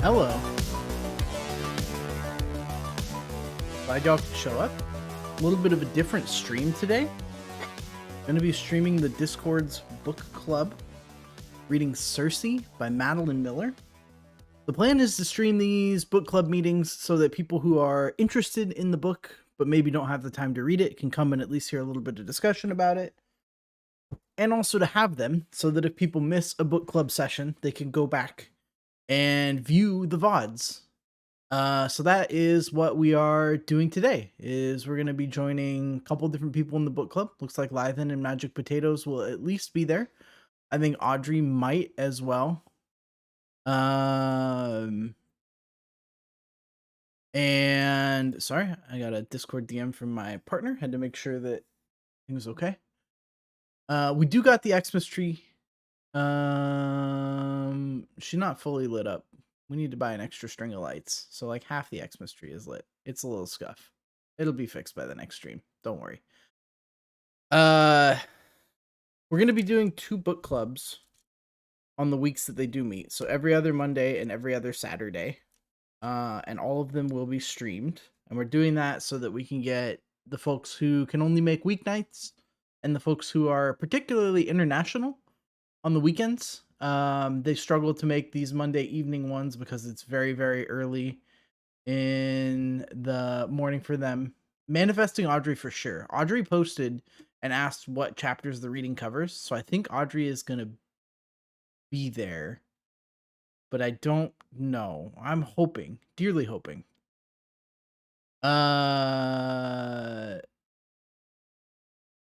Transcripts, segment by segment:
Hello. Glad y'all could show up. A little bit of a different stream today. Going to be streaming the Discord's book club, reading Circe by Madeline Miller. The plan is to stream these book club meetings so that people who are interested in the book but maybe don't have the time to read it can come and at least hear a little bit of discussion about it. And also to have them so that if people miss a book club session, they can go back and view the VODs. So that is what we are doing today. Is we're going to be joining a couple different people in the book club. Looks like Lithen and Magic Potatoes will at least be there. I think Audrey might as well. And sorry, I got a Discord DM from my partner. Had to make sure that everything was okay. We do got the Xmas tree. She's not fully lit up. We need to buy an extra string of lights. So like half the Xmas tree is lit. It's a little scuff. It'll be fixed by the next stream. Don't worry. We're going to be doing 2 book clubs on the weeks that they do meet. So every other Monday and every other Saturday. And all of them will be streamed. And we're doing that so that we can get the folks who can only make weeknights and the folks who are particularly international on the weekends. They struggle to make these Monday evening ones because it's very, very early in the morning for them. Manifesting Audrey for sure. Audrey posted and asked what chapters the reading covers. So I think Audrey is going to be there. But I don't know. I'm hoping. Dearly hoping. And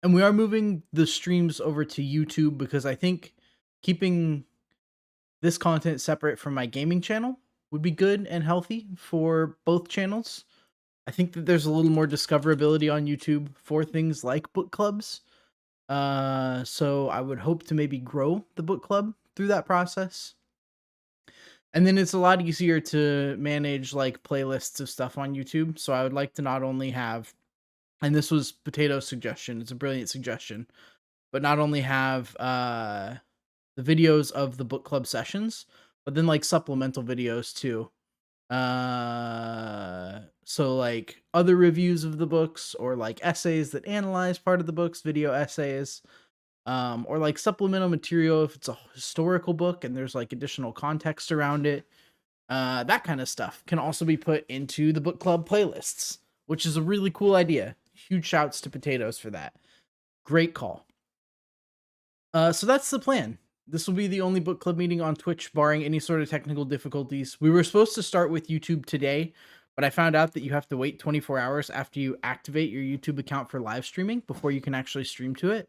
we are moving the streams over to YouTube because I think keeping this content separate from my gaming channel would be good and healthy for both channels. I think that there's a little more discoverability on YouTube for things like book clubs. So I would hope to maybe grow the book club through that process. And then it's a lot easier to manage like playlists of stuff on YouTube. So I would like to not only have, and this was Potato's suggestion, it's a brilliant suggestion, but not only have the videos of the book club sessions, but then like supplemental videos too. So like other reviews of the books or like essays that analyze part of the books, video essays, or like supplemental material if it's a historical book and there's like additional context around it. That kind of stuff can also be put into the book club playlists, which is a really cool idea. Huge shouts to Potatoes for that. Great call. So that's the plan. This will be the only book club meeting on Twitch, barring any sort of technical difficulties. We were supposed to start with YouTube today, but I found out that you have to wait 24 hours after you activate your YouTube account for live streaming before you can actually stream to it.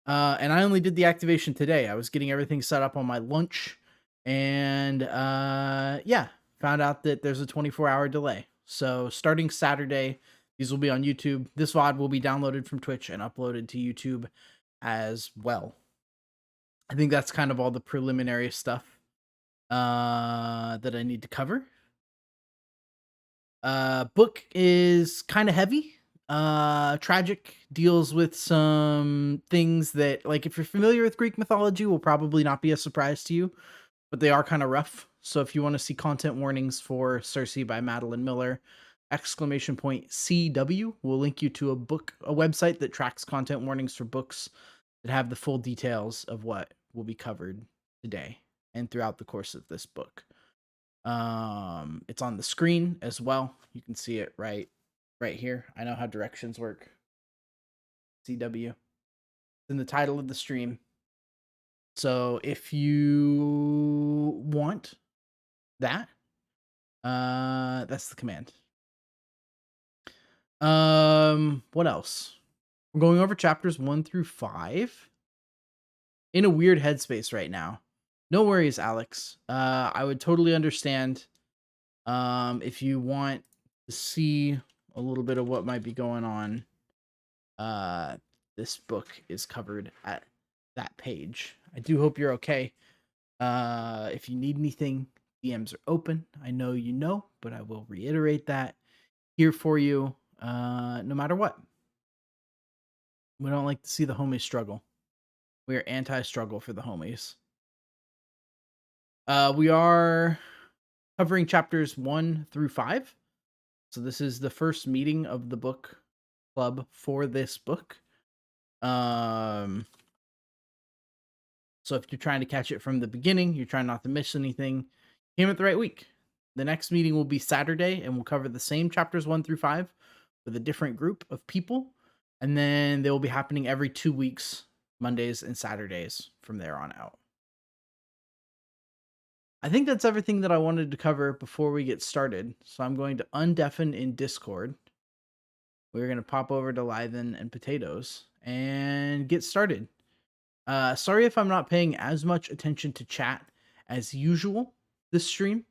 And I only did the activation today. I was getting everything set up on my lunch, and yeah, found out that there's a 24-hour delay. So starting Saturday, these will be on YouTube. This VOD will be downloaded from Twitch and uploaded to YouTube as well. I think that's kind of all the preliminary stuff that I need to cover. Book is kind of heavy. Tragic, deals with some things that, like, if you're familiar with Greek mythology, will probably not be a surprise to you, but they are kind of rough. So if you want to see content warnings for Circe by Madeline Miller, !CW will link you to a website that tracks content warnings for books that have the full details of what will be covered today and throughout the course of this book. It's on the screen as well. You can see it right here. I know how directions work. CW. It's in the title of the stream. So if you want that, that's the command. What else? We're going over chapters 1 through 5. In a weird headspace right now. No worries, Alex. I would totally understand if you want to see a little bit of what might be going on. This book is covered at that page. I do hope you're okay. If you need anything, DMs are open. I know you know, but I will reiterate that. Here for you, no matter what. We don't like to see the homies struggle. We are anti-struggle for the homies. We are covering chapters 1 through 5. So this is the first meeting of the book club for this book. Um, so if you're trying to catch it from the beginning, you're trying not to miss anything, came at the right week. The next meeting will be Saturday, and we'll cover the same chapters 1 through 5 with a different group of people. And then they will be happening every 2 weeks, Mondays and Saturdays from there on out. I think that's everything that I wanted to cover before we get started. So I'm going to undeafen in Discord. We're going to pop over to Lithen and Potatoes and get started. Sorry if I'm not paying as much attention to chat as usual this stream.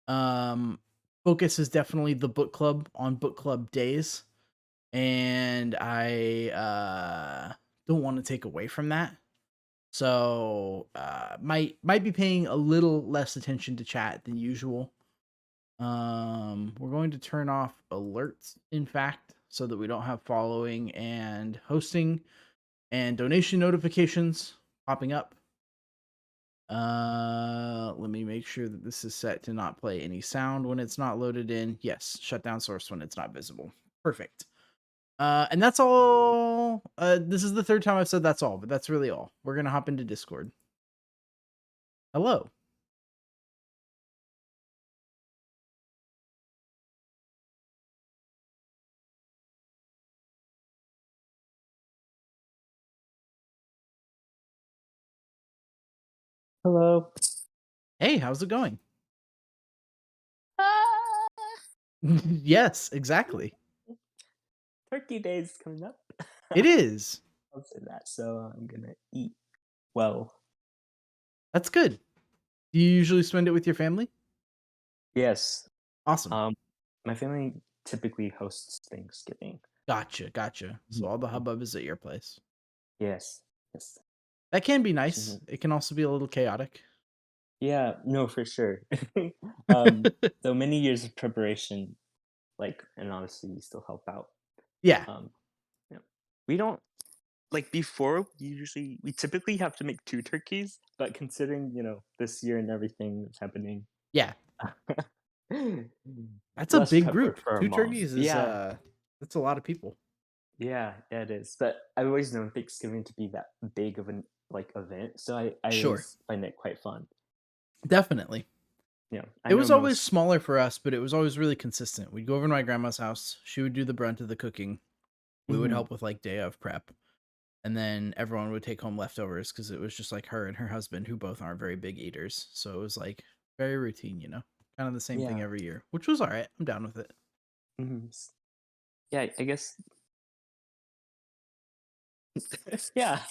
Focus is definitely the book club on book club days, and I don't want to take away from that. So might be paying a little less attention to chat than usual. We're going to turn off alerts, in fact, so that we don't have following and hosting and donation notifications popping up. Let me make sure that this is set to not play any sound when it's not loaded in. Yes, shut down source when it's not visible. Perfect. And that's all. This is the third time I've said that's all, but that's really all. We're gonna hop into Discord. Hello. Hello. Hey, how's it going? Ah! Yes, exactly. Turkey Day's coming up. It is. I'll say that. So I'm gonna eat well. That's good. Do you usually spend it with your family? Yes. Awesome. Um, my family typically hosts Thanksgiving. Gotcha. So all the Mhm. hubbub is at your place. Yes. Yes. That can be nice. Mhm. It can also be a little chaotic. Yeah. No, for sure. um, so many years of preparation, and honestly, we still help out. Yeah. Um, yeah. We don't like before. We typically have to make two turkeys, but considering this year and everything that's happening. Yeah. That's a Less big prep work group. for our 2 mom. turkeys is, Yeah, that's a lot of people. yeah, it is. But I've always known Thanksgiving to be that big of an event, so I Sure. always find it quite fun. Definitely. Yeah, I It know was always most. smaller for us, but it was always really consistent. We'd go over to my grandma's house. She would do the brunt of the cooking. We would Mhm. help with, like, day of prep, and then everyone would take home leftovers because it was just, like, her and her husband who both aren't very big eaters. So it was, like, very routine, you know? Kinda the same thing Yeah. every year, which was alright. I'm down with it. Mhm. Yeah, I guess. Yeah,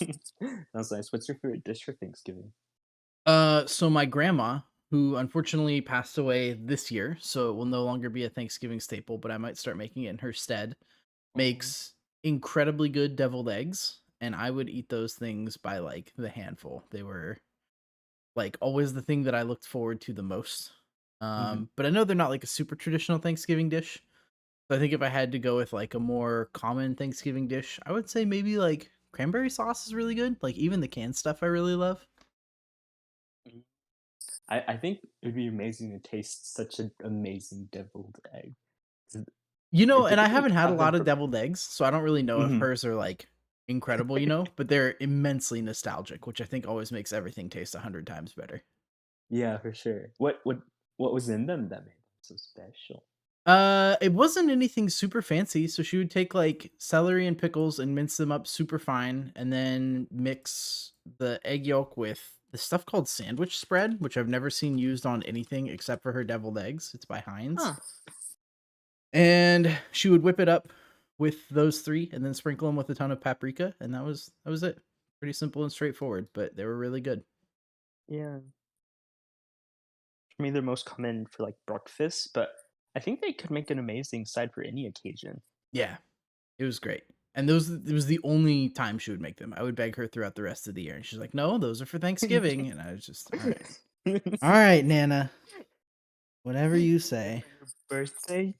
that's nice. What's your favorite dish for Thanksgiving? So my grandma, who unfortunately passed away this year, so it will no longer be a Thanksgiving staple, but I might start making it in her stead, Oh. makes incredibly good deviled eggs, and I would eat those things by like the handful. They were like always the thing that I looked forward to the most. Mhm. But I know they're not like a super traditional Thanksgiving dish. So I think if I had to go with like a more common Thanksgiving dish, I would say maybe like cranberry sauce is really good. Like even the canned stuff I really love. Mhm. I think it'd be amazing to taste such an amazing deviled egg. 'Cause You they know, and I typically haven't had a have them lot of for. deviled eggs, so I don't really know if Mhm. hers are like incredible, you know, but they're immensely nostalgic, which I think always makes everything taste 100 times better. Yeah, for sure. What was in them that made them so special? It wasn't anything super fancy, so she would take like celery and pickles and mince them up super fine and then mix the egg yolk with the stuff called sandwich spread, which I've never seen used on anything except for her deviled eggs. It's by Heinz. Huh. And she would whip it up with those 3 and then sprinkle them with a ton of paprika, and that was it. Pretty simple and straightforward, but they were really good. Yeah. For me, they're most common for, breakfast, but I think they could make an amazing side for any occasion. Yeah, it was great. And those it was the only time she would make them. I would beg her throughout the rest of the year, and she's like, "No, those are for Thanksgiving." And I was just, "All right. All right, Nana. Whatever you say." For your birthday?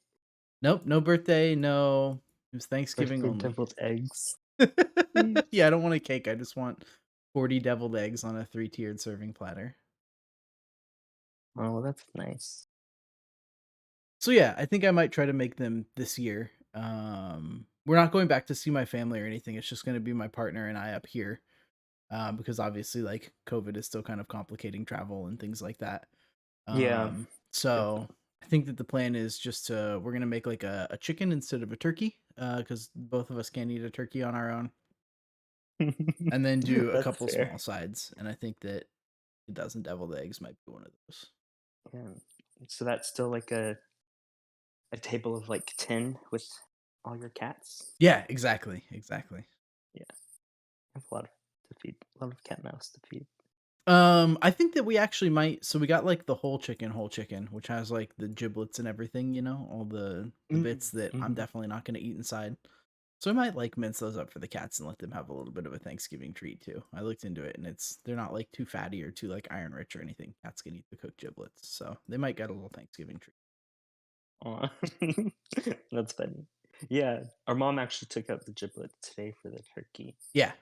Nope, no birthday, no. It was Thanksgiving Birthday only. deviled eggs. Yeah, I don't want a cake. I just want 40 deviled eggs on a 3-tiered serving platter. Oh, well, that's nice. So yeah, I think I might try to make them this year. We're not going back to see my family or anything. It's just going to be my partner and I up here, because obviously, like COVID is still kind of complicating travel and things like that. Yeah, So definitely. I think that the plan is just to we're gonna make like a chicken instead of a turkey, because both of us can't eat a turkey on our own, and then do a That's couple fair. small sides. And I think that a dozen deviled eggs might be one of those. Yeah. So that's still like a table of like 10 with all your cats? Yeah, exactly, exactly. Yeah, that's a lot of to feed, a lot of cat mouse to feed. I think that we actually might. So we got like the whole chicken, which has like the giblets and everything, all the bits Mm, that I'm mhm. definitely not going to eat inside. So I might like mince those up for the cats and let them have a little bit of a Thanksgiving treat too. I looked into it and they're not like too fatty or too like iron rich or anything. Cats can eat the cooked giblets, so they might get a little Thanksgiving treat. Aw. That's funny. Yeah, our mom actually took out the giblets today for the turkey, Yeah,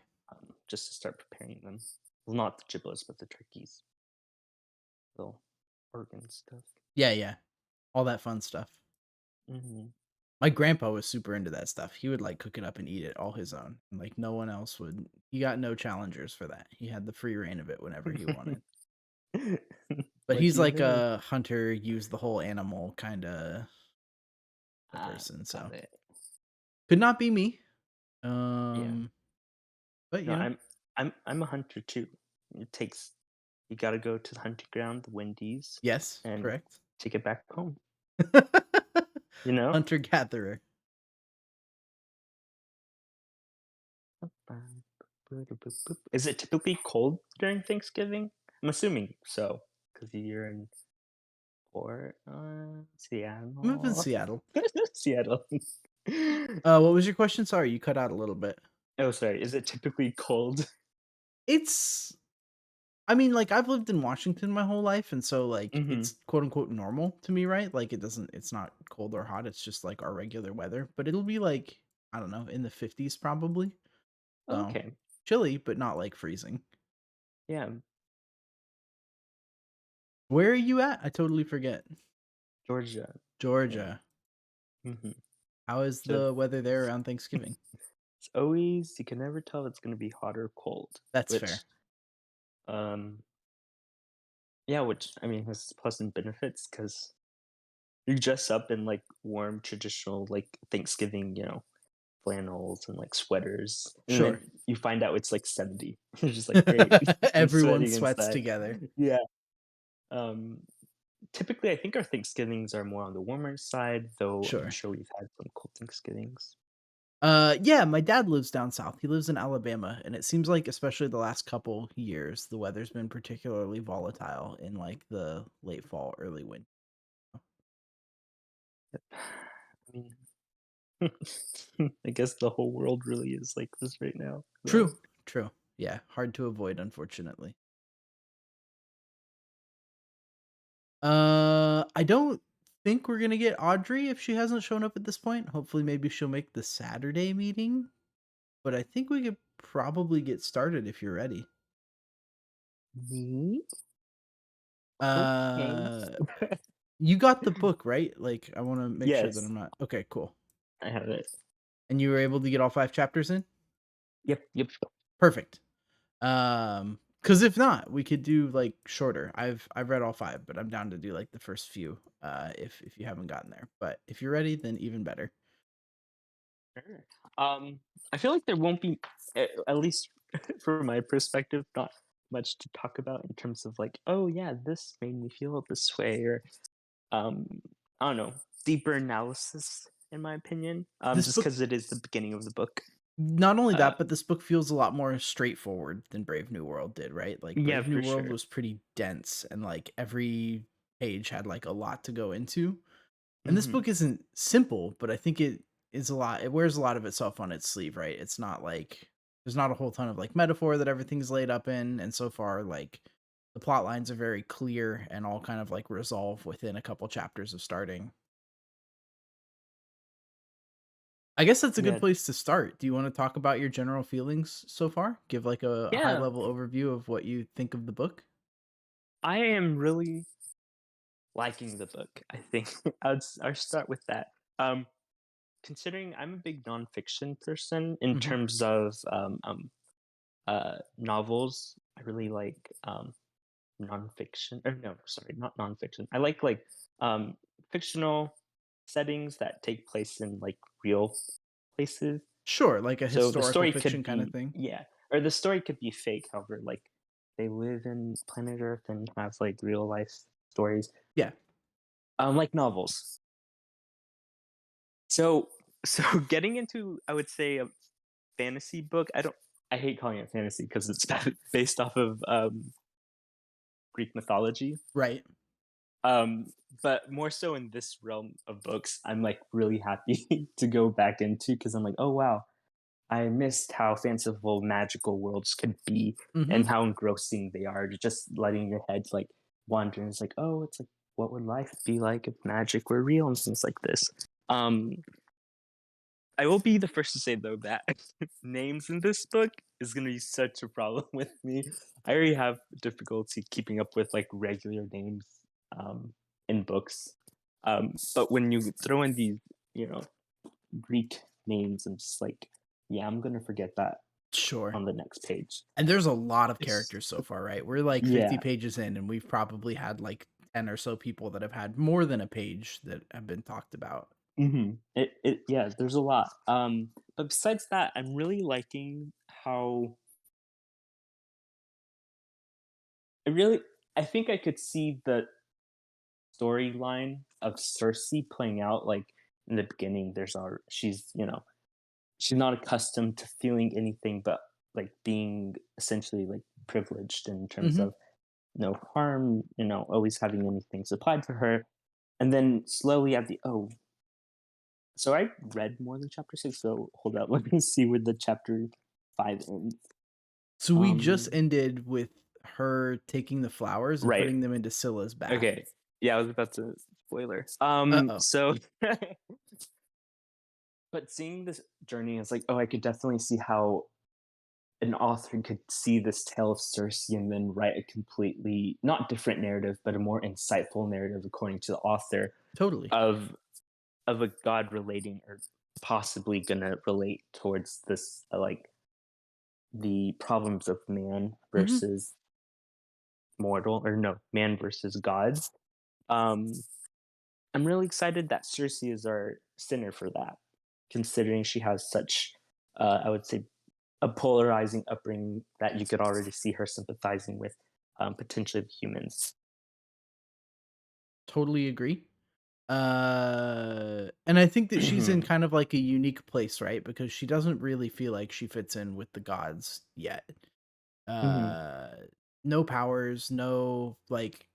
just to start preparing them. Well, not the giblets, but the turkey's little organ stuff. yeah, yeah, all that fun stuff. Mhm. My grandpa was super into that stuff. He would like cook it up and eat it all his own, and like no one else would. He got no challengers for that. He had the free reign of it whenever he wanted. But he's Lucky like him. a hunter, use the whole animal kind of a person, Got so it. could not be me. Yeah. Um, but No, I'm a hunter too. It takes you gotta go to the hunting ground, the Wendy's, yes, and correct. take it back home, you know? Hunter gatherer. Is it typically cold during Thanksgiving? I'm assuming so, because you're in I'm up in Seattle. Seattle. Seattle. What was your question? Sorry, you cut out a little bit. Oh, sorry. Is it typically cold? It's I mean, like, I've lived in Washington my whole life, and so, like, Mhm. it's quote unquote "normal" to me, right? Like, it's not cold or hot, it's just, like, our regular weather, but it'll be, like, I don't know, in the 50s probably. So, Okay. chilly, but not, like, freezing. Yeah. Where are you at? I totally forget. Georgia. Yeah. Georgia. Mhm. How is So the weather there it's around Thanksgiving? it's always you can never tell if it's gonna be hot or cold, That's which, fair. um yeah, which, I mean, has plus and benefits because you dress up in, like, warm, traditional, like, Thanksgiving, flannels and, like, sweaters, and Sure. then you find out it's, like, 70. You're just like, "Great, I'm Everyone sweating sweats inside." together. Yeah, um, typically, I think our Thanksgivings are more on the warmer side, though I'm Sure. sure we've had some cold Thanksgivings. Yeah, my dad lives down south. He lives in Alabama, and it seems like especially the last couple years, the weather's been particularly volatile in like the late fall, early winter. I mean, I guess the whole world really is like this right now, though. True, true. Yeah, hard to avoid, unfortunately. I don't think we're gonna get Audrey if she hasn't shown up at this point. Hopefully, maybe she'll make the Saturday meeting, but I think we could probably get started if you're ready. Me? Okay. Uh, you got the book, right? Like, I want to make sure that Yes, I'm not okay. Cool. I have it. And you were able to get all 5 chapters in. Yep, yep. Perfect. Because if not, we could do like shorter. I've read all 5, but I'm down to do like the first few. If you haven't gotten there, but if you're ready, then even better. Sure. I feel like there won't be, at least from my perspective, not much to talk about in terms of like, oh yeah, this made me feel this way, or um, I don't know, deeper analysis, in my opinion. This Just book, because it is the beginning of the book. not only that, but Um, this book feels a lot more straightforward than Brave New World did, right? Like yeah, Brave New for World sure. was pretty dense, and like every page had like a lot to go into. And this Hmm. book isn't simple, but I think it wears a lot of itself on its sleeve, right? It's not like there's not a whole ton of like metaphor that everything's laid up in, and so far like the plot lines are very clear and all kind of like resolve within a couple chapters of starting. I guess that's a good Yeah, place to start. Do you want to talk about your general feelings so far? Give like a high yeah. level overview of what you think of the book? I am really. liking the book. I think I'll start with that. Um, Considering I'm a big nonfiction person in Mhm. terms of novels, I really like nonfiction. Or no, sorry, not nonfiction. I like um, fictional settings that take place in like real places. Sure, like a So the historical story fiction could kinda be, thing. yeah, or the story could be fake. However, like they live in planet Earth and have like real life stories, Yeah, like novels. So so getting into, I would say, a fantasy book. I hate calling it fantasy because it's based off of Greek mythology. right. Um, but more so in this realm of books, I'm like really happy to go back into because I'm like, oh wow, I missed how fanciful magical worlds could be Mhm. and how engrossing they are. Just letting your head like wander. It's like, oh, it's like what would life be like if magic were real and things like this. Um, I will be the first to say though that names in this book is going to be such a problem with me. I already have difficulty keeping up with like regular names um, in books, but when you throw in these, you know, Greek names, I'm just like, yeah, I'm gonna forget that Sure. on the next page. And there's a lot of It's, characters so far, right? We're like 50 yeah, pages in, and we've probably had like 10 or so people that have had more than a page that have been talked about. yeah. There's a lot. But besides that, I'm really liking how I really I think I could see the storyline of Circe playing out like in the beginning. She's, you know, she's not accustomed to feeling anything but like being essentially like privileged in terms Mhm. of no harm, you know, always having anything supplied for her. And then slowly at the so I read more than chapter six, so hold up, let me see where the chapter five ends. So we just Um ended with her taking the flowers and right. putting them into Scylla's bath. Okay. Yeah, I was about to spoiler. Uh-oh. So but seeing this journey is like, oh, I could definitely see how an author could see this tale of Circe and then write a completely not different narrative, but a more insightful narrative according to the author Totally. of a god relating or possibly gonna relate towards this like the problems of man Mhm. versus mortal, or no, man versus gods. Um, I'm really excited that Circe is our sinner for that, considering she has such, I would say, a polarizing upbringing that you could already see her sympathizing with potentially the humans. Totally agree. And I think that she's in Hmm. kind of like a unique place, right? Because she doesn't really feel like she fits in with the gods yet. Hmm. Uh no powers, no like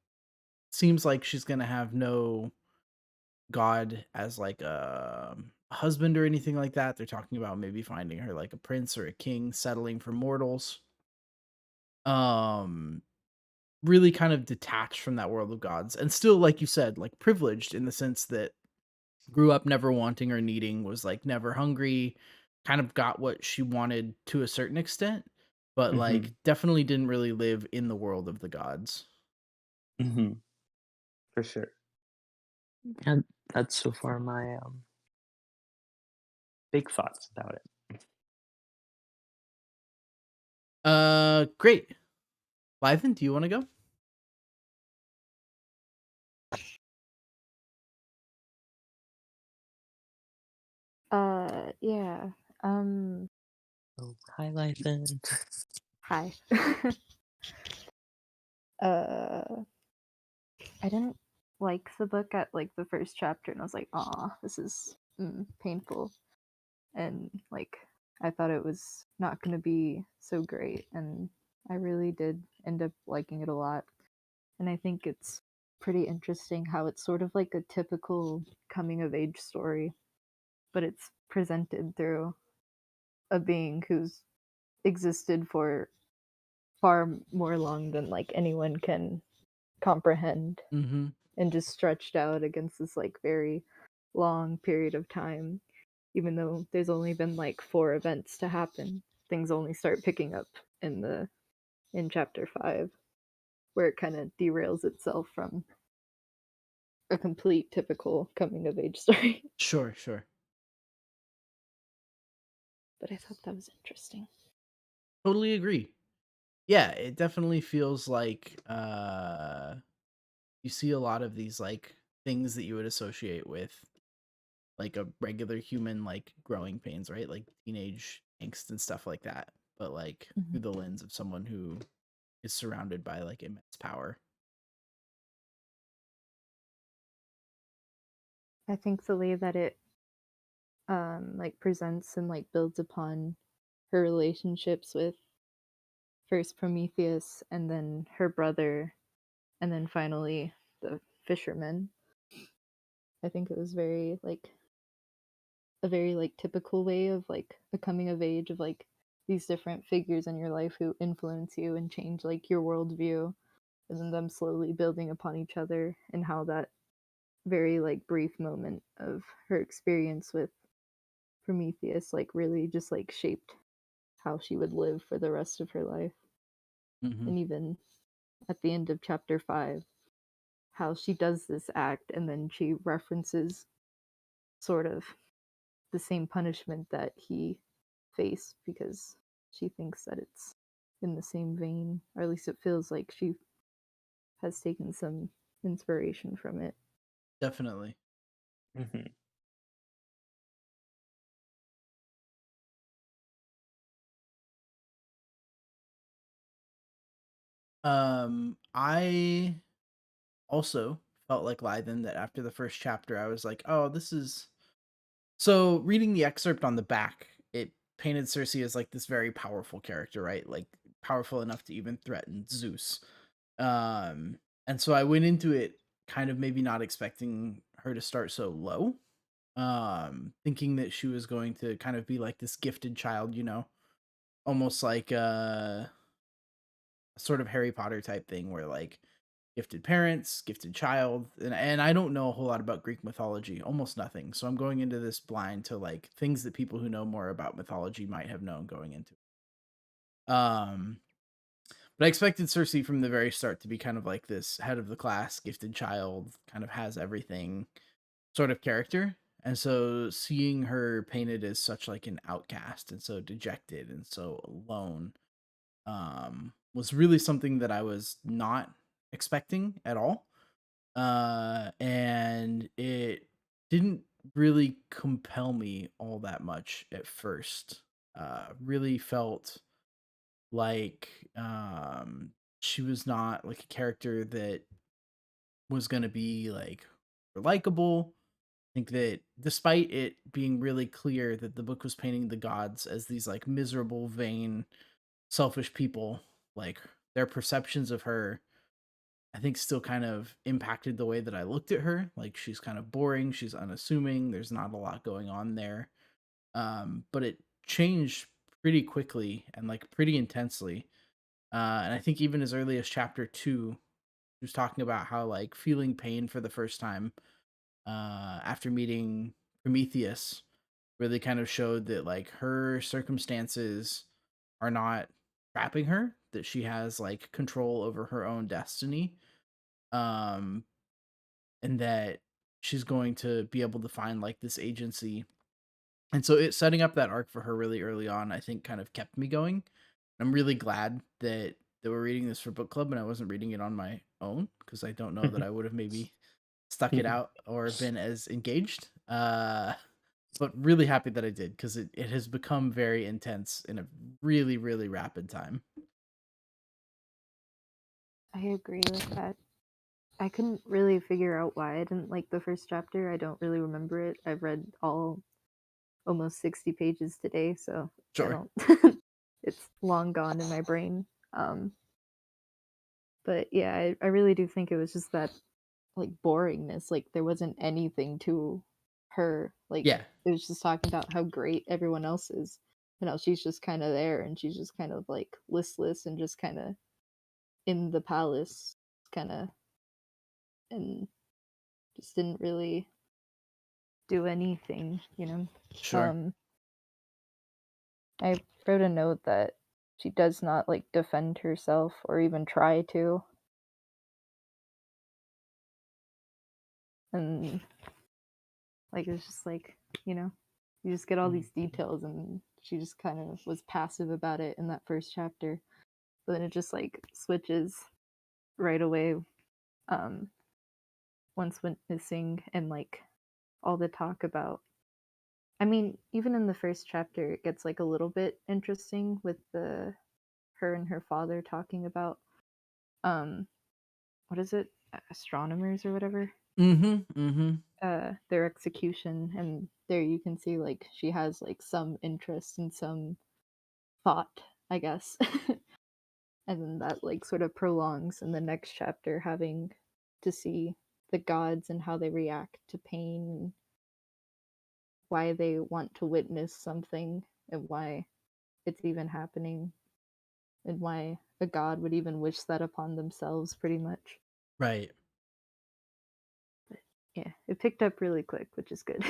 seems like she's going to have no god as like a husband or anything like that. They're talking about maybe finding her like a prince or a king settling for mortals. Um really kind of detached from that world of gods and still like you said, like privileged in the sense that grew up never wanting or needing, was like never hungry, kind of got what she wanted to a certain extent, but like Hmm. definitely didn't really live in the world of the gods. Hmm. For sure. And that's so far my big thoughts about it. Great. Lyvan, do you want to go? Yeah. Um, Oh, hi, Lythan. Hi. uh, I didn't like the book at like the first chapter, and I was like, "Aw, this is painful," and like I thought it was not going to be so great, and I really did end up liking it a lot. And I think it's pretty interesting how it's sort of like a typical coming of age story, but it's presented through a being who's existed for far more long than like anyone can comprehend, Mhm. and just stretched out against this like very long period of time, even though there's only been like four events to happen. Things only start picking up in chapter 5, where it kind of derails itself from a complete typical coming of age story. Sure, sure. But I thought that was interesting. Totally agree. Yeah, it definitely feels like you see a lot of these like things that you would associate with like a regular human like growing pains, right? Like teenage angst and stuff like that. But like Mhm. through the lens of someone who is surrounded by like immense power. I think the way that it like presents and like builds upon her relationships with first Prometheus and then her brother and then finally the fisherman. I think it was very like a very like typical way of like a coming of age of like these different figures in your life who influence you and change like your worldview and then them slowly building upon each other and how that very like brief moment of her experience with Prometheus like really just like shaped how she would live for the rest of her life. Mm-hmm. And even at the end of chapter 5, how she does this act and then she references sort of the same punishment that he faced because she thinks that it's in the same vein, or at least it feels like she has taken some inspiration from it. Definitely. Mhm. I also felt like Lythan that after the first chapter, I was like, oh, this is. So reading the excerpt on the back, it painted Circe as like this very powerful character, right? Like powerful enough to even threaten Zeus. Um, and so I went into it kind of maybe not expecting her to start so low. Thinking that she was going to kind of be like this gifted child, you know, almost like a sort of Harry Potter type thing where like gifted parents, gifted child, and I don't know a whole lot about Greek mythology, almost nothing. So I'm going into this blind to like things that people who know more about mythology might have known going into it. But I expected Circe from the very start to be kind of like this head of the class, gifted child, kind of has everything sort of character. And so seeing her painted as such like an outcast and so dejected and so alone was really something that I was not expecting at all. And it didn't really compel me all that much at first. Really felt like she was not like a character that was going to be like likable. I think that despite it being really clear that the book was painting the gods as these like miserable, vain, selfish people, like their perceptions of her, I think still kind of impacted the way that I looked at her. Like she's kind of boring, she's unassuming, there's not a lot going on there. But it changed pretty quickly and like pretty intensely. And I think even as early as chapter 2, she was talking about how like feeling pain for the first time after meeting Prometheus really kind of showed that like her circumstances are not trapping her, that she has like control over her own destiny. Um and that she's going to be able to find like this agency. And so it setting up that arc for her really early on, I think kind of kept me going. I'm really glad that we're reading this for book club and I wasn't reading it on my own because I don't know that I would have maybe stuck it out or been as engaged. But really happy that I did because it has become very intense in a really, really rapid time. I agree with that. I couldn't really figure out why I didn't like the first chapter. I don't really remember it. I've read all almost 60 pages today, so I Sure. don't it's long gone in my brain. Um but yeah, I really do think it was just that like boringness. Like there wasn't anything to her. Like Yeah, it was just talking about how great everyone else is. You know, she's just kind of there and she's just kind of like listless and just kind of in the palace kind of and just didn't really do anything, you know. sure. Um I wrote a note that she does not like defend herself or even try to. and like it's just like, you know, you just get all these details, and she just kind of was passive about it in that first chapter, but then it just like switches right away, um once witnessing and like all the talk about, I mean, even in the first chapter it gets like a little bit interesting with the her and her father talking about um what is it, astronomers or whatever, Mm-hmm. their execution, and there you can see like she has like some interest and some thought, I guess. And then that like sort of prolongs in the next chapter, having to see the gods and how they react to pain, and why they want to witness something, and why it's even happening, and why a god would even wish that upon themselves, pretty much. Right. But yeah, it picked up really quick, which is good.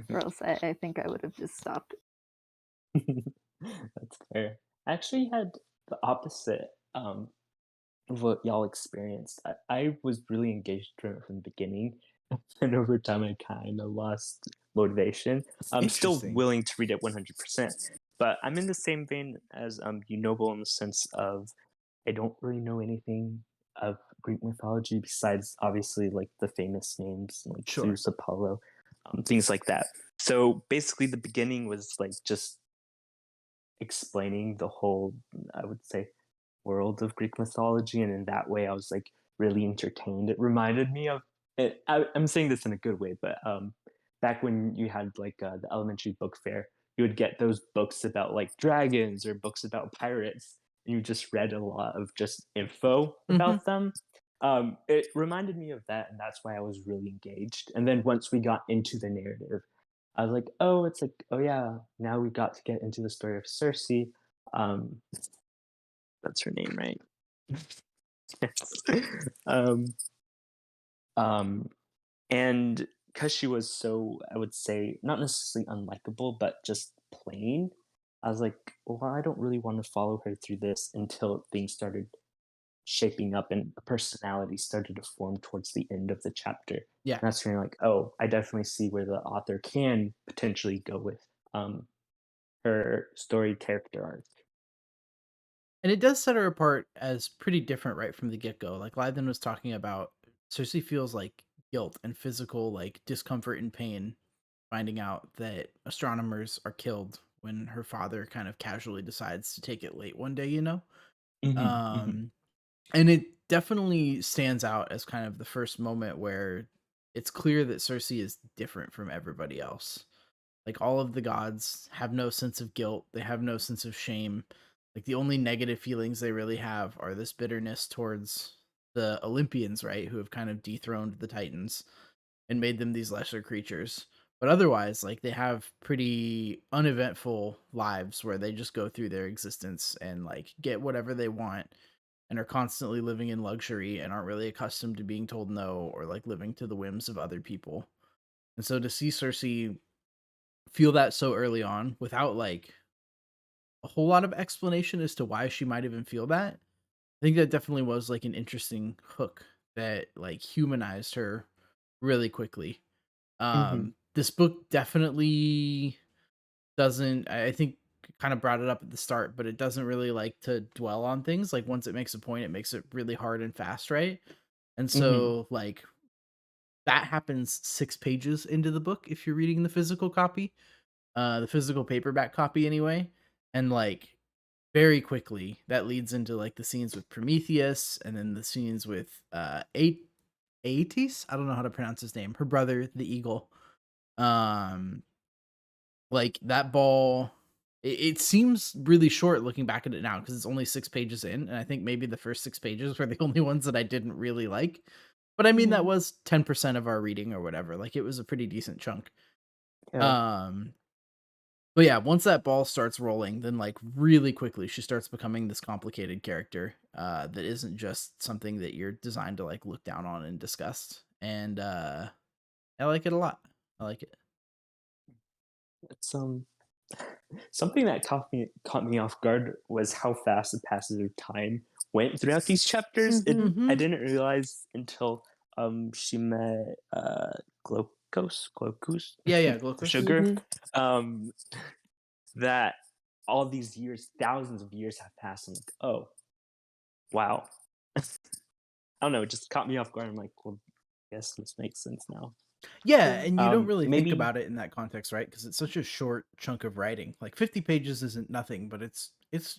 Or else I think I would have just stopped. That's fair. I actually had the opposite of what y'all experienced. I was really engaged from the beginning, and over time I kind of lost motivation. I'm still Interesting. willing to read it 100%, but I'm in the same vein as you, Noble, in the sense of I don't really know anything of Greek mythology besides obviously like the famous names like Sure. Zeus, Apollo, things like that. So basically, the beginning was like just explaining the whole, I would say, world of Greek mythology, and in that way, I was like really entertained. It reminded me of it. I'm saying this in a good way, but back when you had like the elementary book fair, you would get those books about like dragons or books about pirates, and you just read a lot of just info Mm-hmm. about them. It reminded me of that, and that's why I was really engaged. And then once we got into the narrative, I was like, oh, it's like, oh yeah, now we got to get into the story of Circe. Um, that's her name, right? Yes. Um, and because she was so, I would say, not necessarily unlikable, but just plain, I was like, well, I don't really want to follow her through this until things started shaping up and a personality started to form towards the end of the chapter. And Yeah. that's when you're like, oh, I definitely see where the author can potentially go with her story character arc. And it does set her apart as pretty different right from the get-go. Like Lythan was talking about, Cersei feels like guilt and physical like discomfort and pain finding out that astronomers are killed when her father kind of casually decides to take it late one day, you know? Hmm. Hmm. Um and it definitely stands out as kind of the first moment where it's clear that Cersei is different from everybody else. Like all of the gods have no sense of guilt, they have no sense of shame. Like the only negative feelings they really have are this bitterness towards the Olympians, right, who have kind of dethroned the Titans and made them these lesser creatures. But otherwise, like they have pretty uneventful lives where they just go through their existence and like get whatever they want and are constantly living in luxury and aren't really accustomed to being told no or like living to the whims of other people. And so to see Cersei feel that so early on without like a whole lot of explanation as to why she might even feel that, I think that definitely was like an interesting hook that like humanized her really quickly. Hmm. This book definitely doesn't, I think, kind of brought it up at the start, but it doesn't really like to dwell on things. Like once it makes a point, it makes it really hard and fast, right? And Hmm. so like that happens 6 pages into the book if you're reading the physical copy, the physical paperback copy anyway. And like very quickly that leads into like the scenes with Prometheus and then the scenes with Aetes. I don't know how to pronounce his name. Her brother, the eagle. Um like that ball, it seems really short looking back at it now because it's only 6 pages in, and I think maybe the first 6 pages were the only ones that I didn't really like. But I mean that Hmm. was 10% of our reading or whatever. Like it was a pretty decent chunk. Yeah. Um but yeah, once that ball starts rolling, then like really quickly she starts becoming this complicated character that isn't just something that you're designed to like look down on and disgust. And I like it a lot. I like it. It's something that caught me off guard was how fast the passage of time went throughout these chapters. Hmm. I Mhm. didn't realize until she met Glaucus, Yeah, the Glaucus. sugar. Hmm. Um, that all these years, thousands of years have passed. I'm like, oh wow. I don't know. It just caught me off guard. I'm like, well, I guess this makes sense now. Yeah, and you don't really think Maybe. about it in that context, right? Because it's such a short chunk of writing. Like 50 pages isn't nothing, but it's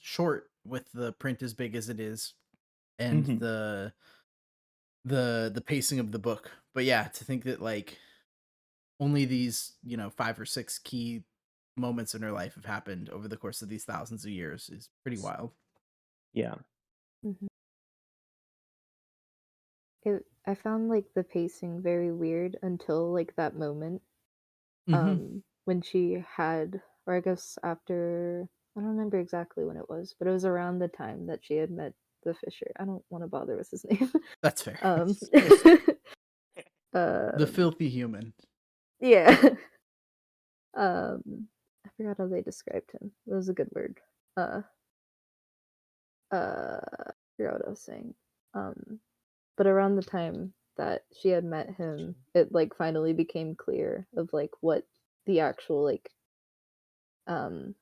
short with the print as big as it is and Mhm. the pacing of the book. But yeah, to think that like only these, 5 or 6 key moments in her life have happened over the course of these thousands of years is pretty wild. Yeah. Hmm. I found like the pacing very weird until like that moment Mhm. when she had, or I guess after, I don't remember exactly when it was, but it was around the time that she had met the Fisher. I don't want to bother with his name. That's fair. um The um filthy human. yeah. I forgot how they described him. It was a good word. uh I forgot what I was saying. But around the time that she had met him, it like finally became clear of like what the actual like um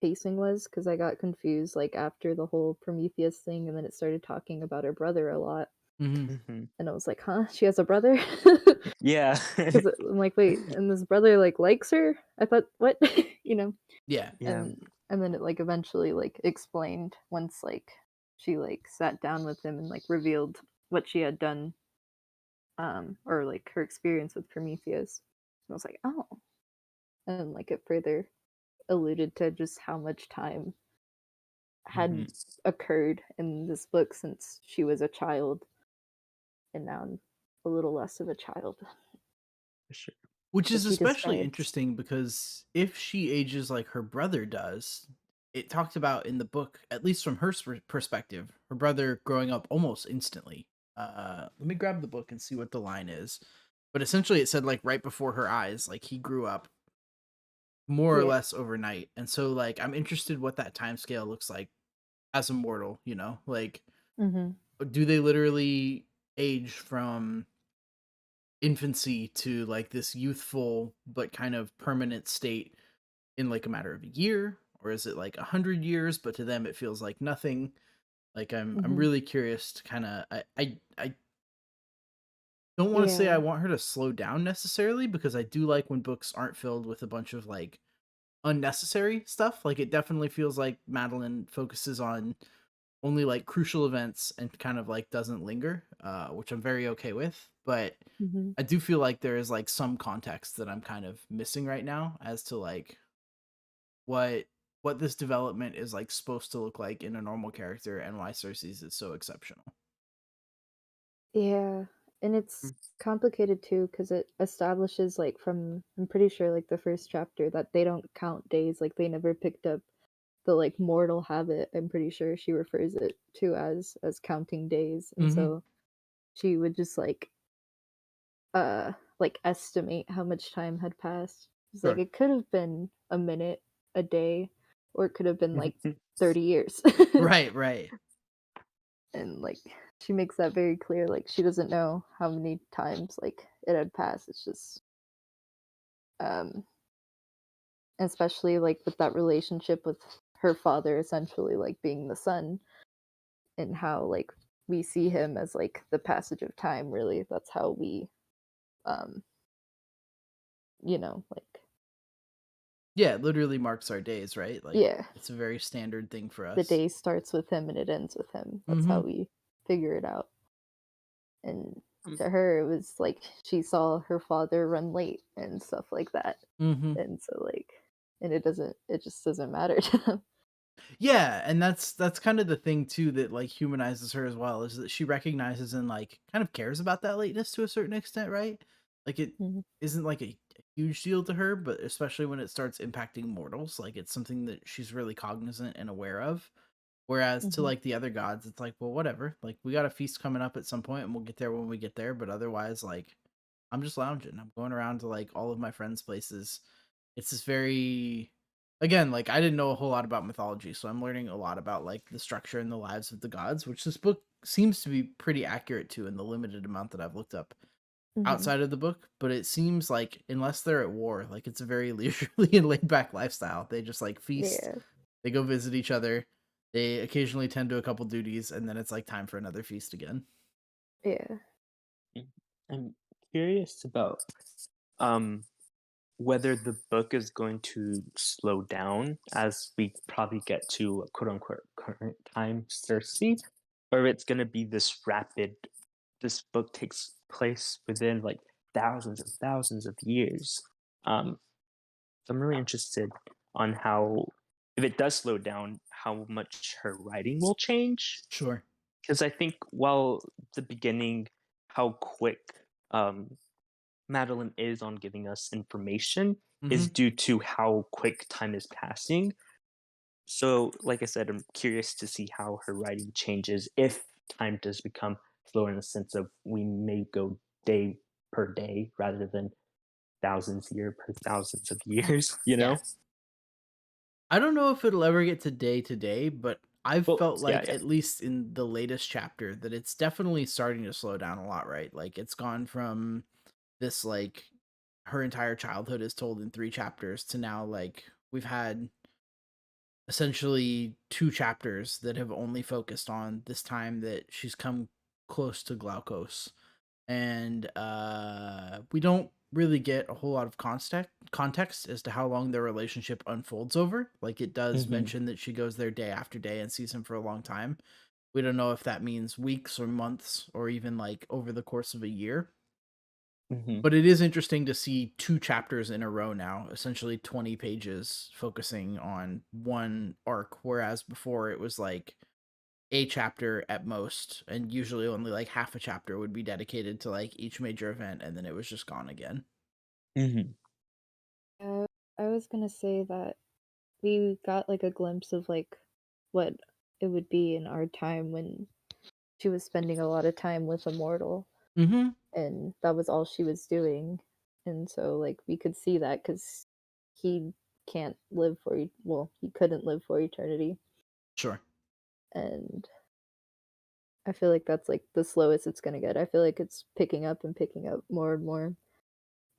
pacing was, because I got confused like after the whole Prometheus thing, and then it started talking about her brother a lot, Mhm. Mhm. and I was like, huh, she has a brother? Yeah. Because I'm like, wait, and this brother like likes her? I thought, what? you know. Yeah. Yeah. And then it like eventually like explained once like she like sat down with him and like revealed what she had done, or like her experience with Prometheus. And I was like, oh. And like it further alluded to just how much time had Mhm. occurred in this book since she was a child, and now I'm a little less of a child. For sure. Which Because is she especially describes. interesting because if she ages like her brother does, it talked about in the book, at least from her perspective, her brother growing up almost instantly. Let me grab the book and see what the line is. But essentially, it said like right before her eyes, like he grew up more or Yeah. less overnight. And so, like, I'm interested what that time scale looks like as a mortal. Like, Mm-hmm. do they literally age from infancy to like this youthful but kind of permanent state in like a matter of a year, or is it like 100 years but to them it feels like nothing? Like I'm Mm-hmm. really curious to kind of I don't want to say I Yeah. want her to slow down necessarily, because I do like when books aren't filled with a bunch of like unnecessary stuff. Like it definitely feels like Madeline focuses on only like crucial events and kind of like doesn't linger, which I'm very okay with. But Mm-hmm. I do feel like there is like some context that I'm kind of missing right now as to like what what this development is like supposed to look like in a normal character and why Cersei's is so exceptional. Yeah. And it's Mm. complicated too because it establishes like from, I'm pretty sure like the first chapter, that they don't count days. Like they never picked up the like mortal habit. I'm pretty sure she refers it to as counting days. And Mm-hmm. so she would just like estimate how much time had passed. It's like Sure. it could have been a minute, a day, or it could have been like 30 years. Right, right. And like she makes that very clear, like she doesn't know how many times like it had passed. It's just um especially like with that relationship with her father essentially like being the son, and how like we see him as like the passage of time, really. That's how we um like, Yeah, it literally marks our days, right? Like yeah, it's a very standard thing for the us. day starts with him and it ends with him. That's how Mm-hmm. we figure it out. And Um, to her, it was like she saw her father run late and stuff like that. Mm-hmm. And so, like, and it just doesn't matter to them. Yeah, and that's kind of the thing too that like humanizes her as well, is that she recognizes and like kind of cares about that lateness to a certain extent, right? Like it Hmm. isn't like a huge deal to her, but especially when it starts impacting mortals, like it's something that she's really cognizant and aware of. Whereas to Hmm. like the other gods, it's like, well, whatever. Like we got a feast coming up at some point and we'll get there when we get there, but otherwise like I'm just lounging. I'm going around to like all of my friends' places. It's this very, again, like I didn't know a whole lot about mythology, so I'm learning a lot about like the structure and the lives of the gods, which this book seems to be pretty accurate to in the limited amount that I've looked up. Mhm. outside of the book, but it seems like unless they're at war, like it's a very leisurely and laid back lifestyle. They just like feast, Yeah. they go visit each other, they occasionally tend to a couple duties, and then it's like time for another feast again. Yeah. Mm. I'm curious about um whether the book is going to slow down as we probably get to a quote unquote current time Circe, or if it's going to be this rapid. This book takes place within like thousands and thousands of years. Um, so I'm really interested on how, if it does slow down, how much her writing will change. Sure. Because I think while the beginning, how quick um, Madeline is on giving us information Hmm. is due to how quick time is passing. So, like I said, I'm curious to see how her writing changes if time does become slower in the sense of we may go day per day rather than thousands year per thousands of years, you Yeah. know? I don't know if it'll ever get to day, but I've Well, felt yeah, like yeah. at least in the latest chapter that it's definitely starting to slow down a lot, right? Like it's gone from this like her entire childhood is told in 3 chapters to now like we've had essentially 2 chapters that have only focused on this time that she's come close to Glaukos. And we don't really get a whole lot of context as to how long their relationship unfolds over. Like it does Hmm. mention that she goes there day after day and sees him for a long time. We don't know if that means weeks or months or even like over the course of a year. Hmm. But it is interesting to see 2 chapters in a row now, essentially 20 pages focusing on one arc, whereas before it was like a chapter at most, and usually only like half a chapter would be dedicated to like each major event, and then it was just gone again. Hmm. Uh, I was gonna say that we got like a glimpse of like what it would be in our time when she was spending a lot of time with a mortal, Mm-hmm. and that was all she was doing. And so like we could see that because he can't live for well, he couldn't live for eternity, Sure. and I feel like that's like the slowest it's gonna get. I feel like it's picking up more and more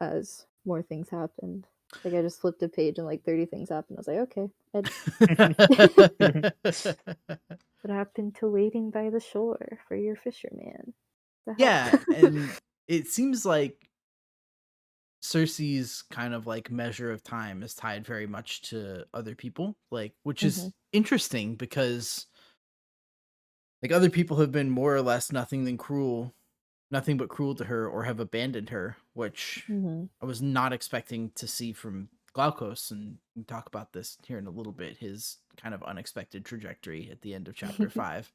as more things happened. Like I just flipped a page and like 30 things happened. I was like, okay, what happened to waiting by the shore for your fisherman? The hell? Yeah, and it seems like Cersei's kind of like measure of time is tied very much to other people, like which Hmm. is interesting because like other people have been more or less nothing but cruel to her or have abandoned her, which Hmm. I was not expecting to see from Glaukos, and we can talk about this here in a little bit, his kind of unexpected trajectory at the end of chapter 5.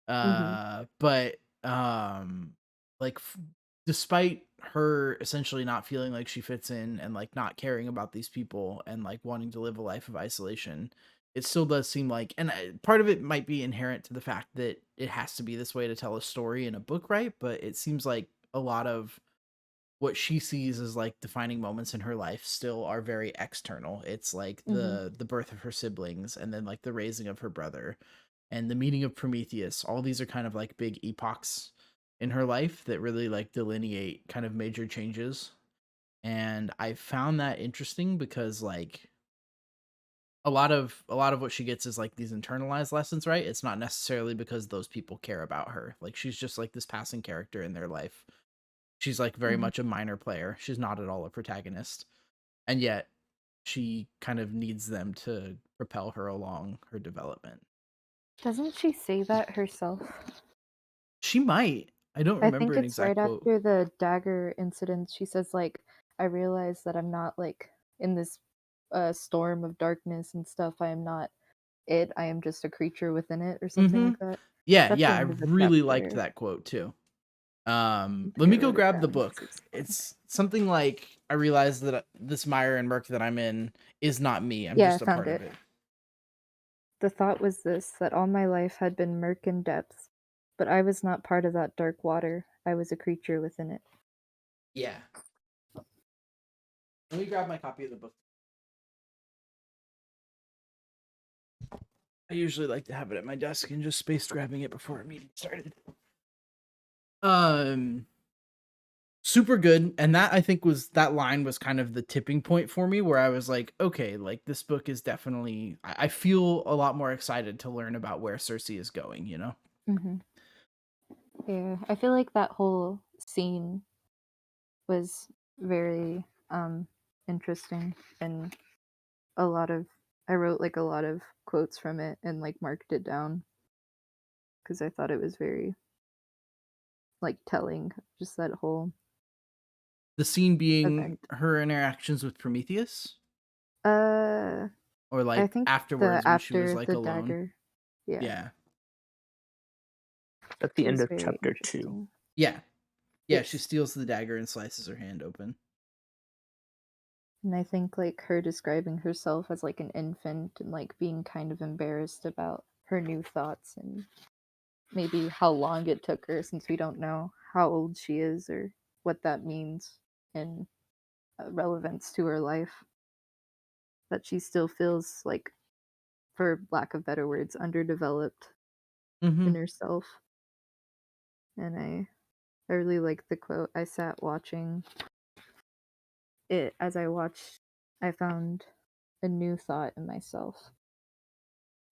Hmm. But like despite her essentially not feeling like she fits in and like not caring about these people and like wanting to live a life of isolation, it still does seem like, and part of it might be inherent to the fact that it has to be this way to tell a story in a book, right? But it seems like a lot of what she sees as like defining moments in her life still are very external. It's like Hmm. the birth of her siblings and then like the raising of her brother and the meeting of Prometheus. All these are kind of like big epochs in her life that really like delineate kind of major changes. And I found that interesting because like a lot of what she gets is like these internalized lessons, right? It's not necessarily because those people care about her. Like she's just like this passing character in their life. She's like very Hmm. much a minor player. She's not at all a protagonist. And yet she kind of needs them to propel her along her development. Doesn't she say that herself? She might. I don't I remember think an it's exact right quote. after the dagger incident. She says like, I realize that I'm not like in this storm of darkness and stuff. I am not it. I am just a creature within it, or something Mhm. like that. Yeah, It's at the yeah, I end of the really liked chapter. that quote too. I'm Let sure me I go wrote it grab the down because book. it's funny. It's something like I realize that this mire and murk that I'm in is not me. I'm Yeah, I just a found part of it. it. The thought was this, that all my life had been murk and depths, but I was not part of that dark water. I was a creature within it. Yeah. Let me grab my copy of the book. I usually like to have it at my desk and just space grabbing it before a meeting started. Um super good, and that I think was that line was kind of the tipping point for me where I was like, okay, like this book is definitely I feel a lot more excited to learn about where Circe is going, you know? Hmm. Yeah, I feel like that whole scene was very interesting, and a lot of I wrote like a lot of quotes from it and like marked it down because I thought it was very like telling, just that whole The scene being event. her interactions with Prometheus, Uh, or I like think the afterwards when she was after like the alone. dagger, yeah, Yeah. At the end was of very chapter 2. interesting. Yeah. Yeah, she Yes, steals the dagger and slices her hand open. and I think like her describing herself as like an infant and like being kind of embarrassed about her new thoughts and maybe how long it took her since we don't know how old she is or what that means in relevance to her life. That she still feels like, for lack of better words, underdeveloped in Mhm. herself. And I really like the quote. I sat watching it as I watched. I found a new thought in myself,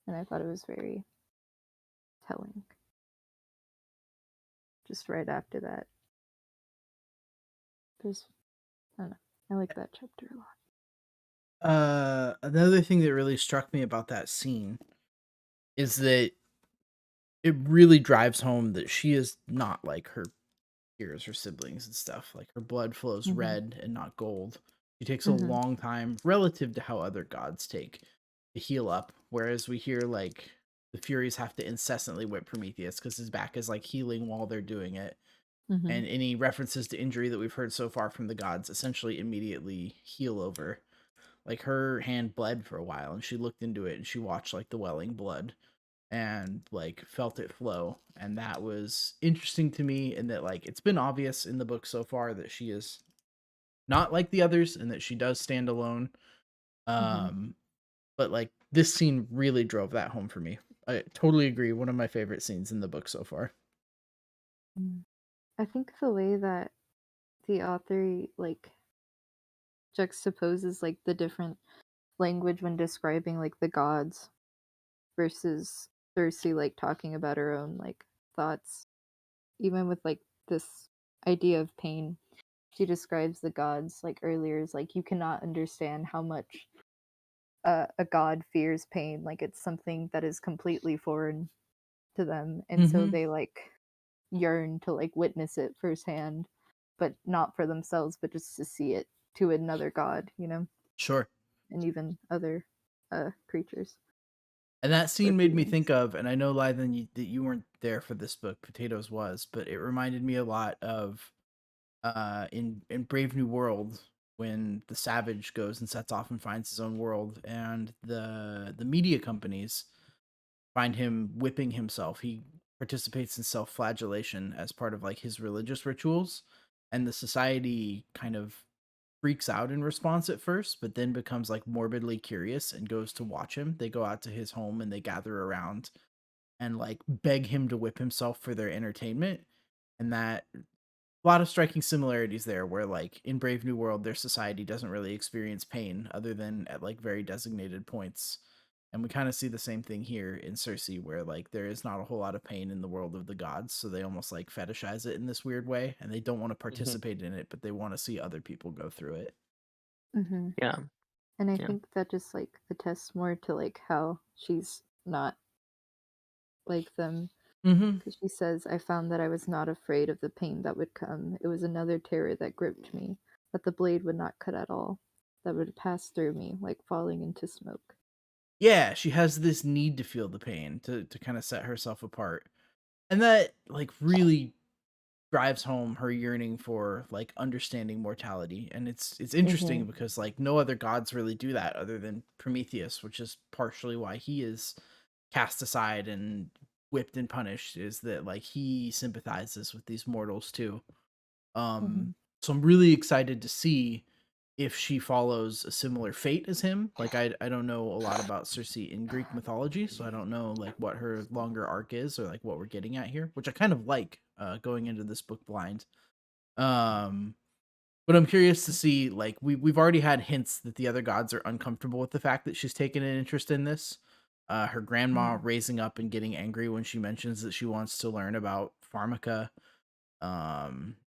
and I thought it was very telling. Just right after that, there's I don't know. I like that chapter a lot. Another thing that really struck me about that scene is that it really drives home that she is not like her peers, her siblings and stuff. Like her blood flows Mhm. red and not gold. She takes a Mhm. long time relative to how other gods take to heal up, whereas we hear like the Furies have to incessantly whip Prometheus because his back is like healing while they're doing it. Mhm. And any references to injury that we've heard so far from the gods essentially immediately heal over. Like her hand bled for a while and she looked into it and she watched like the welling blood and like felt it flow, and that was interesting to me in that like it's been obvious in the book so far that she is not like the others and that she does stand alone. Mhm. um but like this scene really drove that home for me. I totally agree, one of my favorite scenes in the book so far. Mm. I think the way that the author like juxtaposes like the different language when describing like the gods versus Circe like talking about her own like thoughts, even with like this idea of pain. She describes the gods like earlier as like you cannot understand how much a god fears pain. Like it's something that is completely foreign to them, and so Mm-hmm. they like yearn to like witness it firsthand, but not for themselves, but just to see it to another god, you know, Sure. and even other creatures And that or scene made me think beings. of, and I know Lythan that you weren't there for this book, Potatoes was, but it reminded me a lot of in Brave New World when the Savage goes and sets off and finds his own world, and the media companies find him whipping himself. He participates in self-flagellation as part of like his religious rituals, and the society kind of freaks out in response at first, but then becomes like morbidly curious and goes to watch him. They go out to his home and they gather around and like beg him to whip himself for their entertainment. And that a lot of striking similarities there where like in Brave New World their society doesn't really experience pain other than at like very designated points. And we kind of see the same thing here in Circe where like there is not a whole lot of pain in the world of the gods, so they almost like fetishize it in this weird way and they don't want to Hmm. participate in it, but they want to see other people go through it. Hmm. Yeah, And I yeah. think that just like attests more to like how she's not like them, Mhm. because she says, I found that I was not afraid of the pain that would come. It was another terror that gripped me, that the blade would not cut at all, that would pass through me like falling into smoke. Yeah, she has this need to feel the pain to kind of set herself apart. And that like really drives home her yearning for like understanding mortality, and it's Hmm. interesting because like no other gods really do that other than Prometheus, which is partially why he is cast aside and whipped and punished, is that like he sympathizes with these mortals too. Hmm. So I'm really excited to see if she follows a similar fate as him. Like I don't know a lot about Circe in Greek mythology, so I don't know like what her longer arc is or like what we're getting at here, which I kind of like going into this book blind. Um, but I'm curious to see, like, we've already had hints that the other gods are uncomfortable with the fact that she's taken an interest in this. Her grandma Mhm. raising up and getting angry when she mentions that she wants to learn about pharmaca,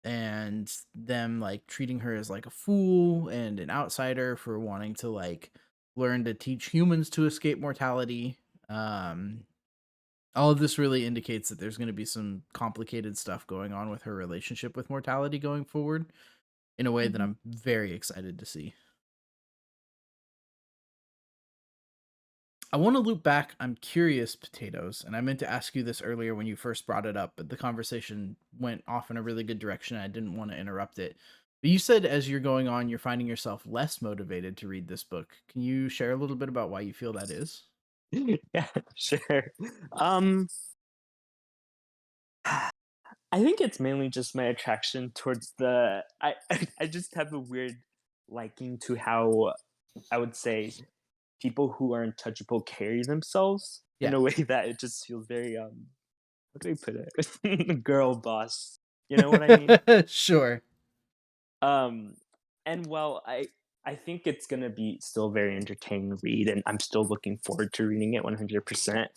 and them like treating her as like a fool and an outsider for wanting to like learn to teach humans to escape mortality. Um, all of this really indicates that there's going to be some complicated stuff going on with her relationship with mortality going forward in a way that Mhm. I'm very excited to see. I want to loop back. I'm curious, Potatoes, and I meant to ask you this earlier when you first brought it up, but the conversation went off in a really good direction. I didn't want to interrupt it. But you said as you're going on, you're finding yourself less motivated to read this book. Can you share a little bit about why you feel that is? Yeah, sure. Um, I think it's mainly just my attraction towards the I just have a weird liking to how I would say people who are untouchable carry themselves in Yeah. a way that it just feels very how do I put it? Girl boss. You know what I mean? Sure. Um and while I think it's gonna be still a very entertaining read and I'm still looking forward to reading it 100%.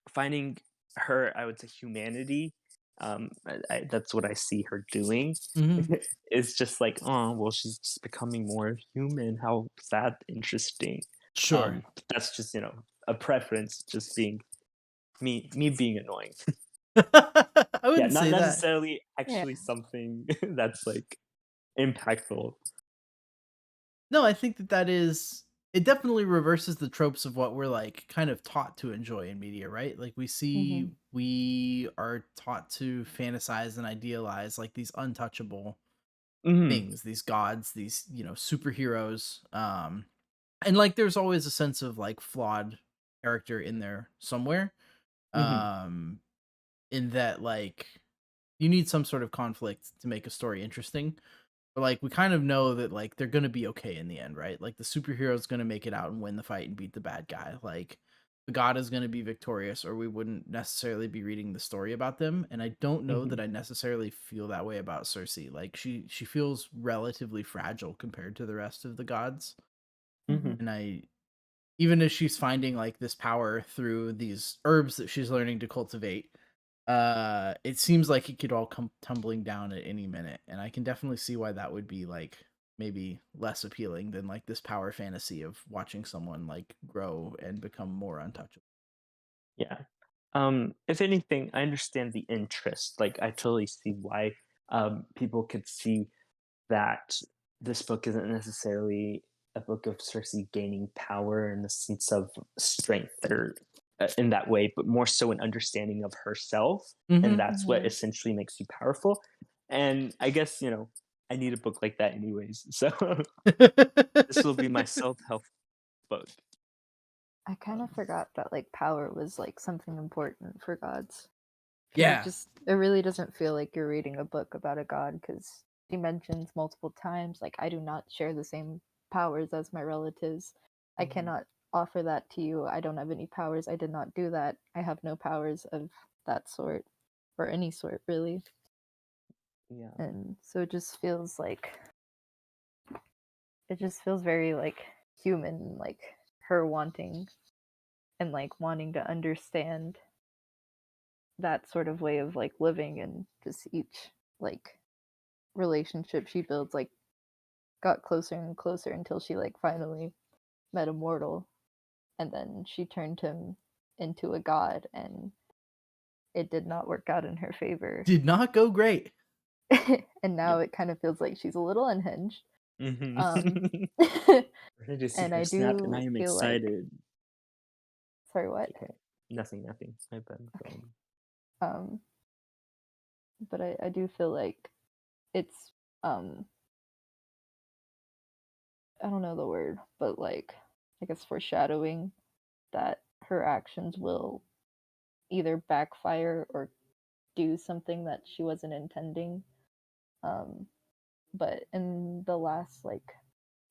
Finding her, I would say, humanity, that's what I see her doing. Hmm. It's just like, oh, well, she's just becoming more human. How is that interesting? Sure. That's just a preference, just being me being annoying. I Yeah, wouldn't not say that. necessarily Yeah. actually something that's like impactful. No, I think that that is it definitely reverses the tropes of what we're like kind of taught to enjoy in media, right? Like Mhm. we are taught to fantasize and idealize like these untouchable Hmm. things, these gods, these, superheroes. And like there's always a sense of like flawed character in there somewhere. Hmm. Um in that like you need some sort of conflict to make a story interesting. But, like, we kind of know that, like, they're gonna be okay in the end, right? Like, the superhero's gonna make it out and win the fight and beat the bad guy. Like, the god is gonna be victorious, or we wouldn't necessarily be reading the story about them. And I don't know that Hmm. I necessarily feel that way about Circe. Like, she feels relatively fragile compared to the rest of the gods. Mhm. Hmm. And even as she's finding like this power through these herbs that she's learning to cultivate, it seems like it could all come tumbling down at any minute, and I can definitely see why that would be like maybe less appealing than like this power fantasy of watching someone like grow and become more untouchable. Yeah. If anything, I understand the interest. Like, I totally see why people could see that this book isn't necessarily a book of Circe gaining power in the sense of strength or in that way, but more so an understanding of herself. And Mhm. that's what Mhm. essentially makes you powerful. And I guess, I need a book like that anyways. So this will be my self help book. I kind of Um, forgot that like power was like something important for gods. Because Yeah. it really doesn't feel like you're reading a book about a god because she mentions multiple times like I do not share the same powers as my relatives. I mhm, cannot offer that to you. I don't have any powers. I did not do that. I have no powers of that sort or any sort really. yeah. And so it just feels very like human, like her wanting and like wanting to understand that sort of way of like living, and just each like relationship she builds like got closer and closer until she like finally met a mortal, and then she turned him into a god, and it did not work out in her favor. Did not go great. And now Yep. it kind of feels like she's a little unhinged. Hmm. um Ready to see and her I snap, and I do am feel like, excited. sorry, what? Okay. Nothing, nothing. My bad. Go Okay. on. um but I do feel like it's um I don't know the word, but like I guess foreshadowing that her actions will either backfire or do something that she wasn't intending. Um, but in the last like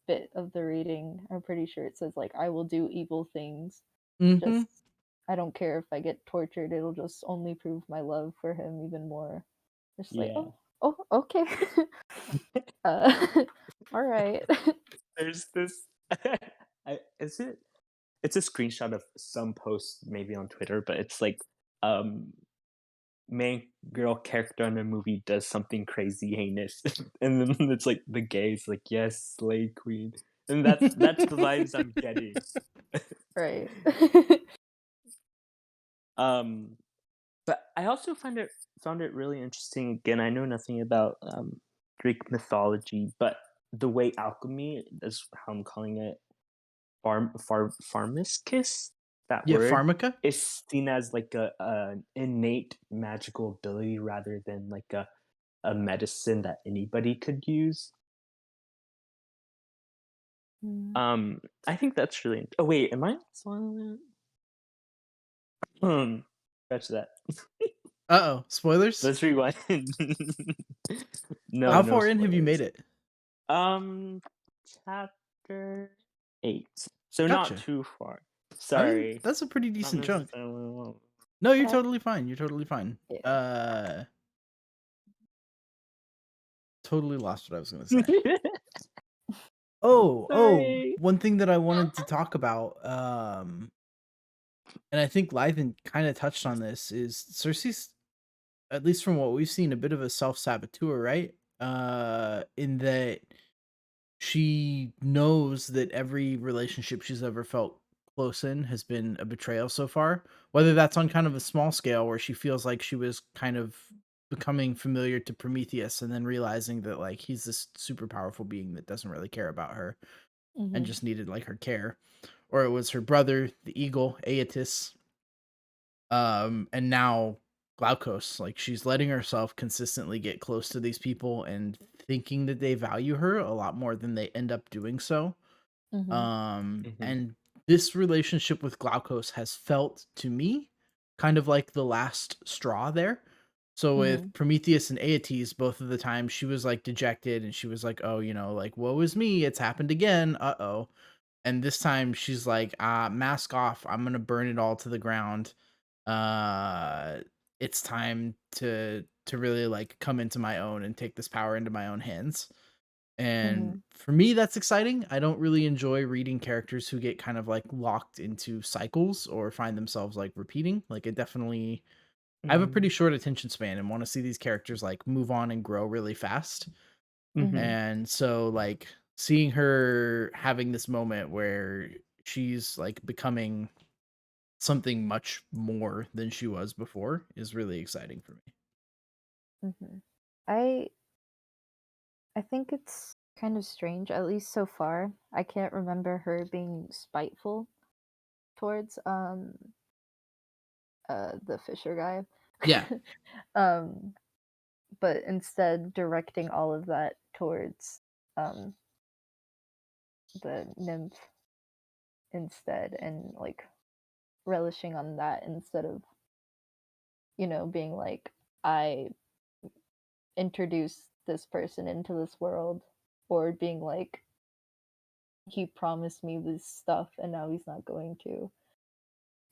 bit of the reading, I'm pretty sure it says like I will do evil things. Mhm. Just I don't care if I get tortured. It'll just only prove my love for him even more. Just like, Yeah. oh, okay. uh, all right. There's this is it it's a screenshot of some post maybe on Twitter, but it's like um main girl character in a movie does something crazy heinous and then it's like the gays like yes slay queen and that's the vibes I'm getting. Right. um but I also found it really interesting. Again, I know nothing about Greek mythology, but the way alchemy is how I'm calling it pharmacus, that Yeah, word Pharmaca. is seen as like an innate magical ability rather than like a medicine that anybody could use. Mm. I think that's really. Oh wait, am I spoiling it? Catch that. Uh-oh, spoilers? Let's rewind. No, How Oh, no far in have you made spoilers. it? Um, chapter 8. So not Gotcha. too far. I mean, Sorry, that's a pretty not decent chunk. necessarily. No, you're uh, totally fine. You're totally fine. yeah. Totally lost what I was gonna say. Oh, Sorry. one thing that I wanted to talk about, and I think Lythan kind of touched on this, is Circe's, at least from what we've seen, a bit of a self-saboteur, right? In that she knows that every relationship she's ever felt close in has been a betrayal so far. Whether that's on kind of a small scale where she feels like she was kind of becoming familiar to Prometheus and then realizing that like he's this super powerful being that doesn't really care about her and Mm-hmm. just needed like her care. Or it was her brother, the eagle, Aeetes, and now Glaukos. Like she's letting herself consistently get close to these people and thinking that they value her a lot more than they end up doing so. Mm-hmm. Mhm, And this relationship with Glaukos has felt to me kind of like the last straw there. So Mm-hmm. with Prometheus and Aeetes, both of the time she was like dejected and she was like, oh, like, woe is me, it's happened again. Uh-oh. And this time she's like, mask off, I'm gonna burn it all to the ground. uh it's time to really like come into my own and take this power into my own hands. And Mm-hmm. for me that's exciting. I don't really enjoy reading characters who get kind of like locked into cycles or find themselves like repeating. Like it definitely, I have a pretty mhm, short attention span and want to see these characters like move on and grow really fast. Mm-hmm. mhm, And so like seeing her having this moment where she's like becoming something much more than she was before is really exciting for me. Mm-hmm. I I think it's kind of strange, at least so far. I can't remember her being spiteful towards the Fisher guy. Yeah. um but instead directing all of that towards um the nymph instead, and like relishing on that instead of, being like, I introduced this person into this world, or being like, he promised me this stuff and now he's not going to.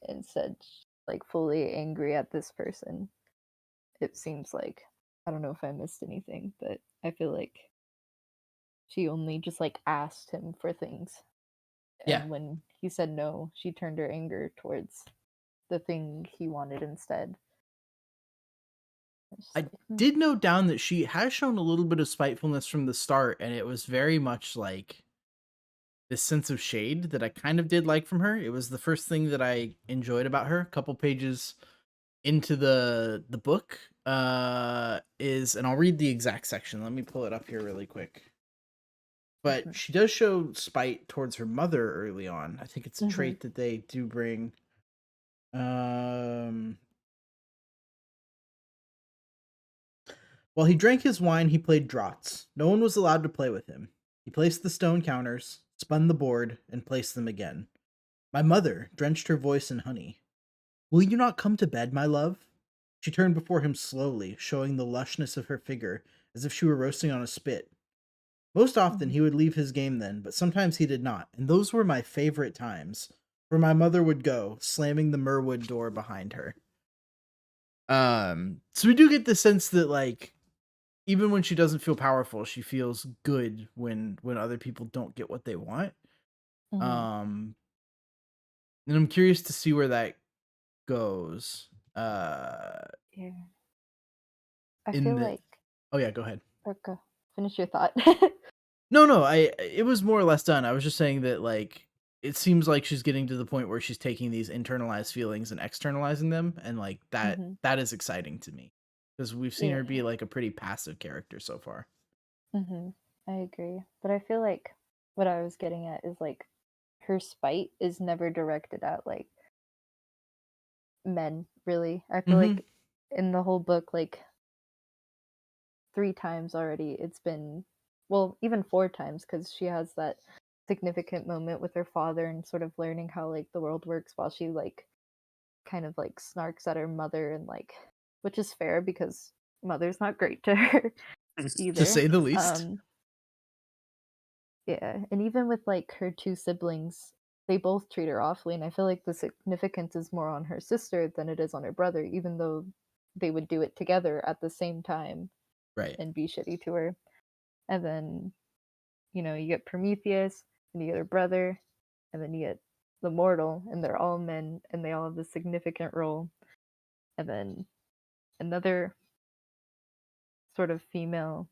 Instead, like fully angry at this person. It seems like, I don't know if I missed anything, but I feel like she only just like asked him for things, Yeah. and when he said no, she turned her anger towards the thing he wanted instead. It's just I like, did note down that she has shown a little bit of spitefulness from the start, and it was very much like this sense of shade that I kind of did like from her. It was the first thing that I enjoyed about her. A couple pages into the book is, and I'll read the exact section. Let me pull it up here really quick. But Mhm. she does show spite towards her mother early on. I think it's a Mhm. trait that they do bring. Um While he drank his wine, he played draughts. No one was allowed to play with him. He placed the stone counters, spun the board, and placed them again. My mother drenched her voice in honey. Will you not come to bed, my love? She turned before him slowly, showing the lushness of her figure, as if she were roasting on a spit. Most often Mhm. he would leave his game then, but sometimes he did not, and those were my favorite times, for my mother would go, slamming the Merwood door behind her. So we do get the sense that like even when she doesn't feel powerful, she feels good when other people don't get what they want. Mhm. Um, and I'm curious to see where that goes. Uh, Yeah. I in feel the like oh yeah, go ahead. okay. Finish your thought. No, I it was more or less done. I was just saying that like it seems like she's getting to the point where she's taking these internalized feelings and externalizing them, and like Mhm. that is exciting to me because we've seen her Yeah. be like a pretty passive character so far. Mhm. I agree. But I feel like what I was getting at is like her spite is never directed at like men, really. I feel Mhm. like in the whole book, like 3 times already, it's been, well, even 4 times, because she has that significant moment with her father and sort of learning how like the world works while she like kind of like snarks at her mother and like, which is fair because mother's not great to her To either. say the least. Um, yeah, and even with like her two siblings, they both treat her awfully, and I feel like the significance is more on her sister than it is on her brother, even though they would do it together at the same time Right. and be shitty to her. And then, you get Prometheus, and you get her brother, and then you get the mortal, and they're all men, and they all have a significant role. And then another sort of female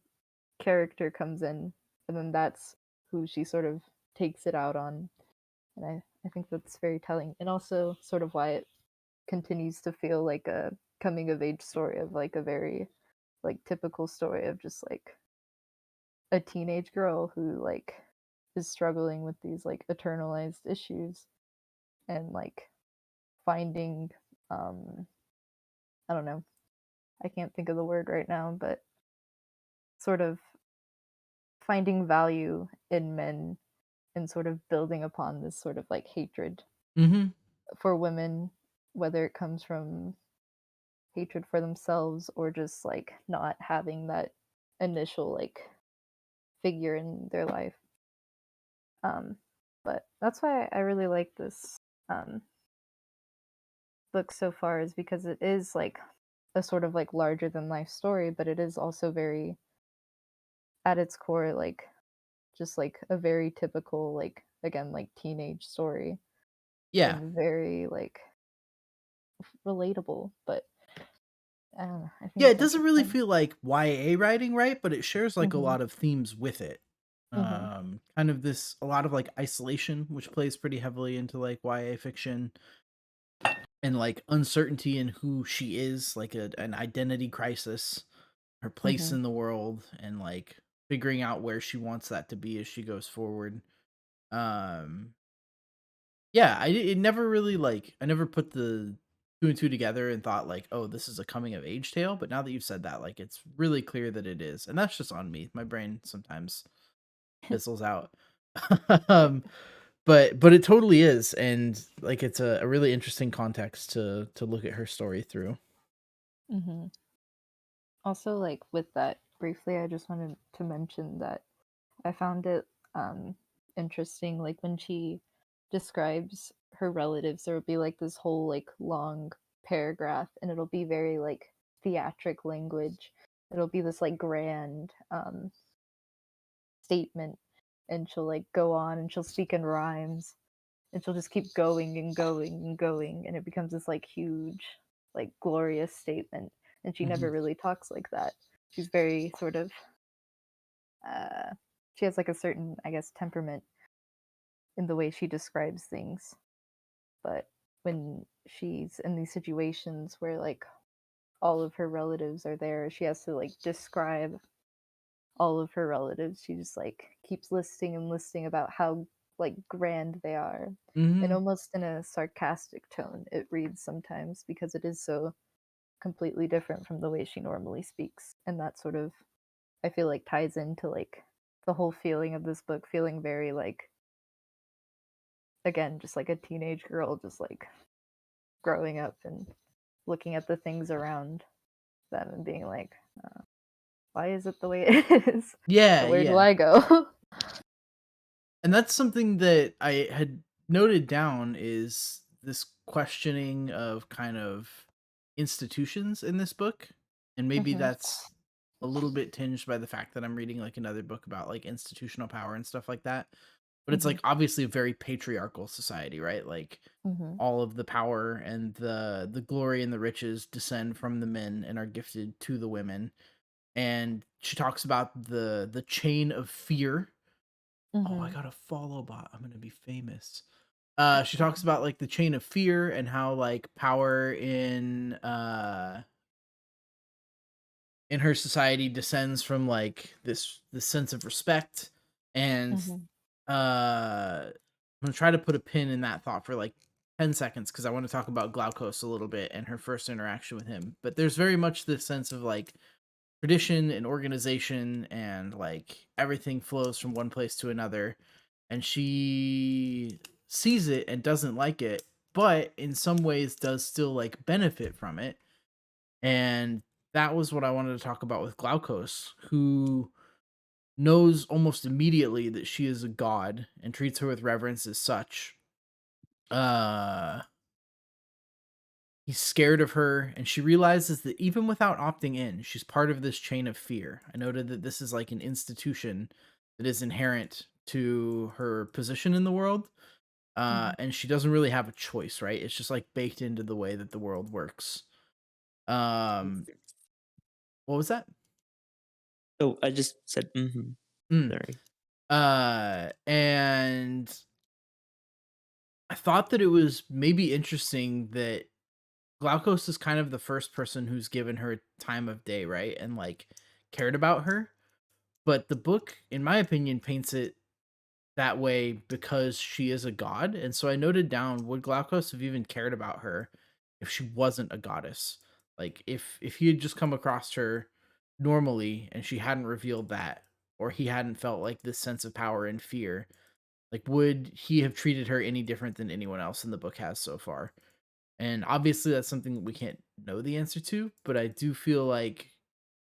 character comes in, and then that's who she sort of takes it out on. And I think that's very telling. And also sort of why it continues to feel like a coming of age story of like a very like typical story of just like a teenage girl who like is struggling with these like eternalized issues and like finding I don't know, I can't think of the word right now, but sort of finding value in men and sort of building upon this sort of like hatred Mhm. for women, whether it comes from hatred for themselves or just like not having that initial like figure in their life. Um, but that's why I really like this um, book so far, is because it is like a sort of like larger than life story, but it is also very at its core like just like a very typical like again like teenage story Yeah. and very like relatable. But I don't know. I think Yeah, it's it doesn't really interesting. feel like YA writing, right? But it shares like a Mhm. lot of themes with it. Mhm. Kind of this a lot of like isolation, which plays pretty heavily into like YA fiction, and like uncertainty in who she is, like an identity crisis, her place Mhm. in the world, and like figuring out where she wants that to be as she goes forward. Um, yeah, it never really like I never put the two and two together and thought like, oh, this is a coming of age tale. But now that you've said that, like, it's really clear that it is, and that's just on me. My brain sometimes fizzles out. Yeah. um, but it totally is, and like it's a really interesting context to look at her story through. Mhm. Also, like with that briefly, I just wanted to mention that I found it um interesting. Like when she describes her relatives, there will be like this whole like long paragraph, and it'll be very like theatric language. It'll be this like grand statement, and she'll like go on and she'll speak in rhymes, and she'll just keep going and going and going, and it becomes this like huge, like glorious statement. And she Hmm. never really talks like that. She's very sort of uh, she has like a certain, I guess, temperament in the way she describes things. But when she's in these situations where like all of her relatives are there, she has to like describe all of her relatives. She just like keeps listing and listing about how like grand they are. And Hmm. almost in a sarcastic tone it reads sometimes, because it is so completely different from the way she normally speaks. And that sort of, I feel like, ties into like the whole feeling of this book feeling very like, again, just like a teenage girl just like growing up and looking at the things around them and being like, why is it the way it is? Yeah, Or where do yeah. I go? And that's something that I had noted down is this questioning of kind of institutions in this book. And maybe Hmm. that's a little bit tinged by the fact that I'm reading like another book about like institutional power and stuff like that. But it's Mhm. like obviously a very patriarchal society, right? Like Mhm. all of the power and the glory and the riches descend from the men and are gifted to the women. And she talks about the chain of fear. Oh, I Mhm. got a follow bot. I'm gonna be famous. She Gotcha. talks about like the chain of fear and how like power in her society descends from like this sense of respect. And Mhm. I'm gonna try to put a pin in that thought for like 10 seconds because I want to talk about Glaukos a little bit and her first interaction with him. But there's very much this sense of like tradition and organization, and like everything flows from one place to another, and she sees it and doesn't like it, but in some ways does still like benefit from it. And that was what I wanted to talk about with Glaukos, who knows almost immediately that she is a god and treats her with reverence as such. uh He's scared of her, and she realizes that even without opting in, she's part of this chain of fear. I noted that this is like an institution that is inherent to her position in the world. Mhm. And she doesn't really have a choice, right? It's just like baked into the way that the world works. Um, what was that? Oh, I just said, mhm. Mm. Sorry. And I thought that it was maybe interesting that Glaukos is kind of the first person who's given her time of day, right? And like cared about her. But the book, in my opinion, paints it that way because she is a god. And so I noted down, would Glaukos have even cared about her if she wasn't a goddess? Like if he had just come across her normally and she hadn't revealed that, or he hadn't felt like this sense of power and fear, like would he have treated her any different than anyone else in the book has so far? And obviously that's something that we can't know the answer to, but I do feel like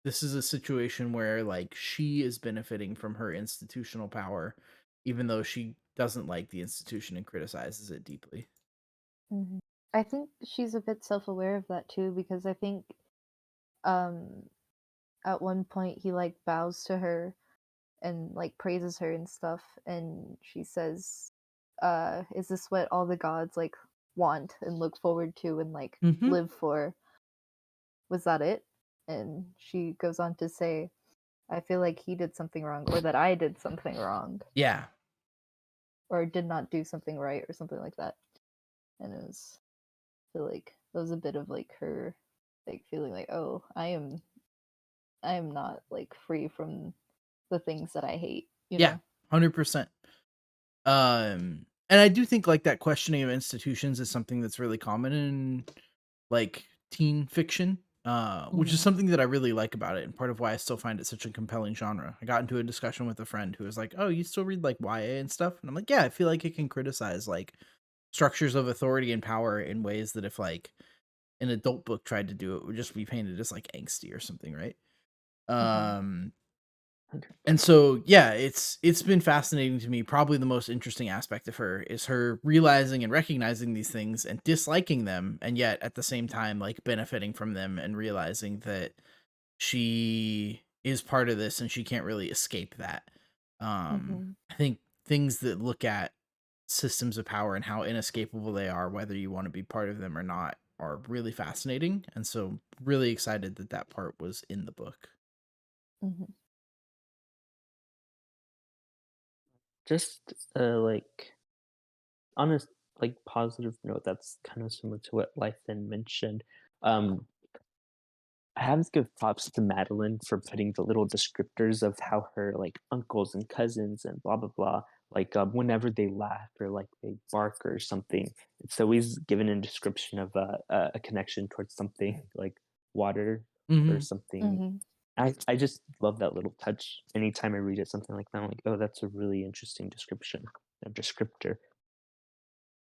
this is a situation where like she is benefiting from her institutional power, even though she doesn't like the institution and criticizes it deeply. Mhm. I think she's a bit self-aware of that too because I think um at one point he like bows to her and like praises her and stuff, and she says, is this what all the gods like want and look forward to and like Hmm. live for? Was that it? And she goes on to say, I feel like he did something wrong, or that I did something wrong, Yeah. or did not do something right, or something like that. And it was, I feel like it was a bit of like her like feeling like, oh, I am not like free from the things that I hate, you Yeah. know? 100%. And I do think like that questioning of institutions is something that's really common in like teen fiction, which is Mm-hmm. something that I really like about it, and part of why I still find it such a compelling genre. I got into a discussion with a friend who was like, "Oh, you still read like YA and stuff?" And I'm like, "Yeah, I feel like it can criticize like structures of authority and power in ways that if like an adult book tried to do it would just be painted as like angsty or something, right?" Mm-hmm. Um Okay. and so yeah, it's been fascinating to me. Probably the most interesting aspect of her is her realizing and recognizing these things and disliking them, and yet at the same time like benefiting from them and realizing that she is part of this and she can't really escape that. Mm-hmm. I think things that look at systems of power and how inescapable they are, whether you want to be part of them or not, are really fascinating. And so, really excited that that part was in the book. Mm-hmm. Just, like, on a, like, positive note that's kind of similar to what Life then mentioned, um, I have to give props to Madeline for putting the little descriptors of how her, like, uncles and cousins and blah, blah, blah, like, whenever they laugh or, like, they bark or something, it's always given a description of a connection towards something like water or Hmm. something. Mm-hmm. I just love that little touch. Anytime I read it, something like that, I'm like, "Oh, that's a really interesting description, a descriptor."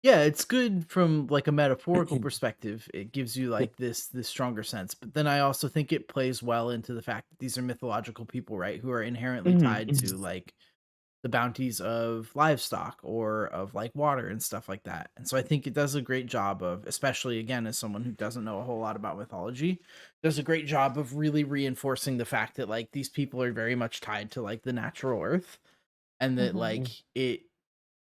Yeah, it's good from like a metaphorical perspective. It gives you like this stronger sense. But then I also think it plays well into the fact that these are mythological people, right? Who are inherently Mhm, tied to mhm. like the bounties of livestock or of like water and stuff like that. And so I think it does a great job of, especially again as someone who doesn't know a whole lot about mythology, does a great job of really reinforcing the fact that like these people are very much tied to like the natural earth, and that Mm-hmm. like it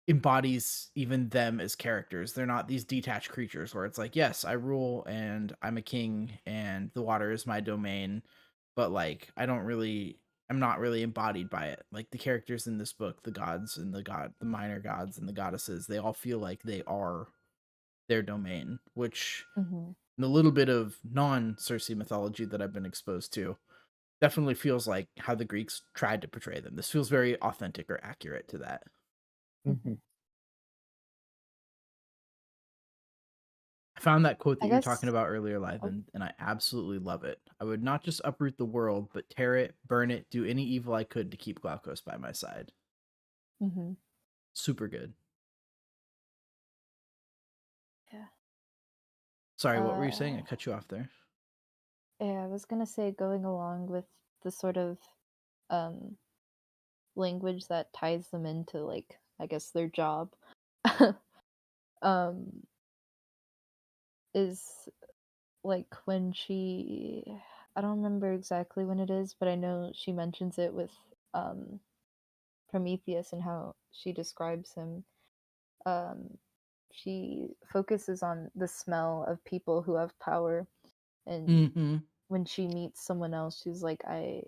embodies even them as characters. They're not these detached creatures where it's like, yes, I rule and I'm a king and the water is my domain, but like I'm not really embodied by it. Like the characters in this book, the gods and the minor gods and the goddesses, they all feel like they are their domain, which Mm-hmm. in the little bit of non-Circe mythology that I've been exposed to definitely feels like how the Greeks tried to portray them. This feels very authentic or accurate to that. Mm-hmm. Mhm. I found that quote that I you were talking guess. about earlier, live, Oh. and I absolutely love it. I would not just uproot the world, but tear it, burn it, do any evil I could to keep Glaukos by my side. Mm-hmm. Super good. Yeah. Sorry, what were you saying? I Uh, cut you off there. yeah, I was gonna say going along with the sort of um language that ties them into like I guess their job. um is like when she I don't remember exactly when it is, but I know she mentions it with um Prometheus and how she describes him. Um she focuses on the smell of people who have power, and Mm-hmm. when she meets someone else she's like, I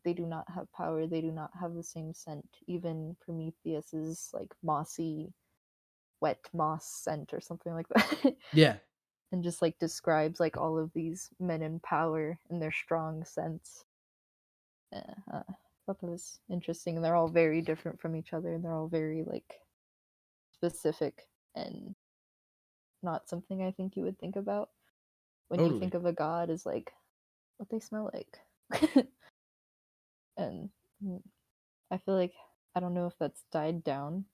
they do not have power, they do not have the same scent. Even Prometheus is like mossy, wet moss scent or something like that. Yeah, And just like describes like all of these men in power and their strong scents. I thought that was interesting, and they're all very different from each other, and they're all very like specific and not something I think you would think about when you think totally. of a god as like what they smell like. And I feel like I don't know if that's died down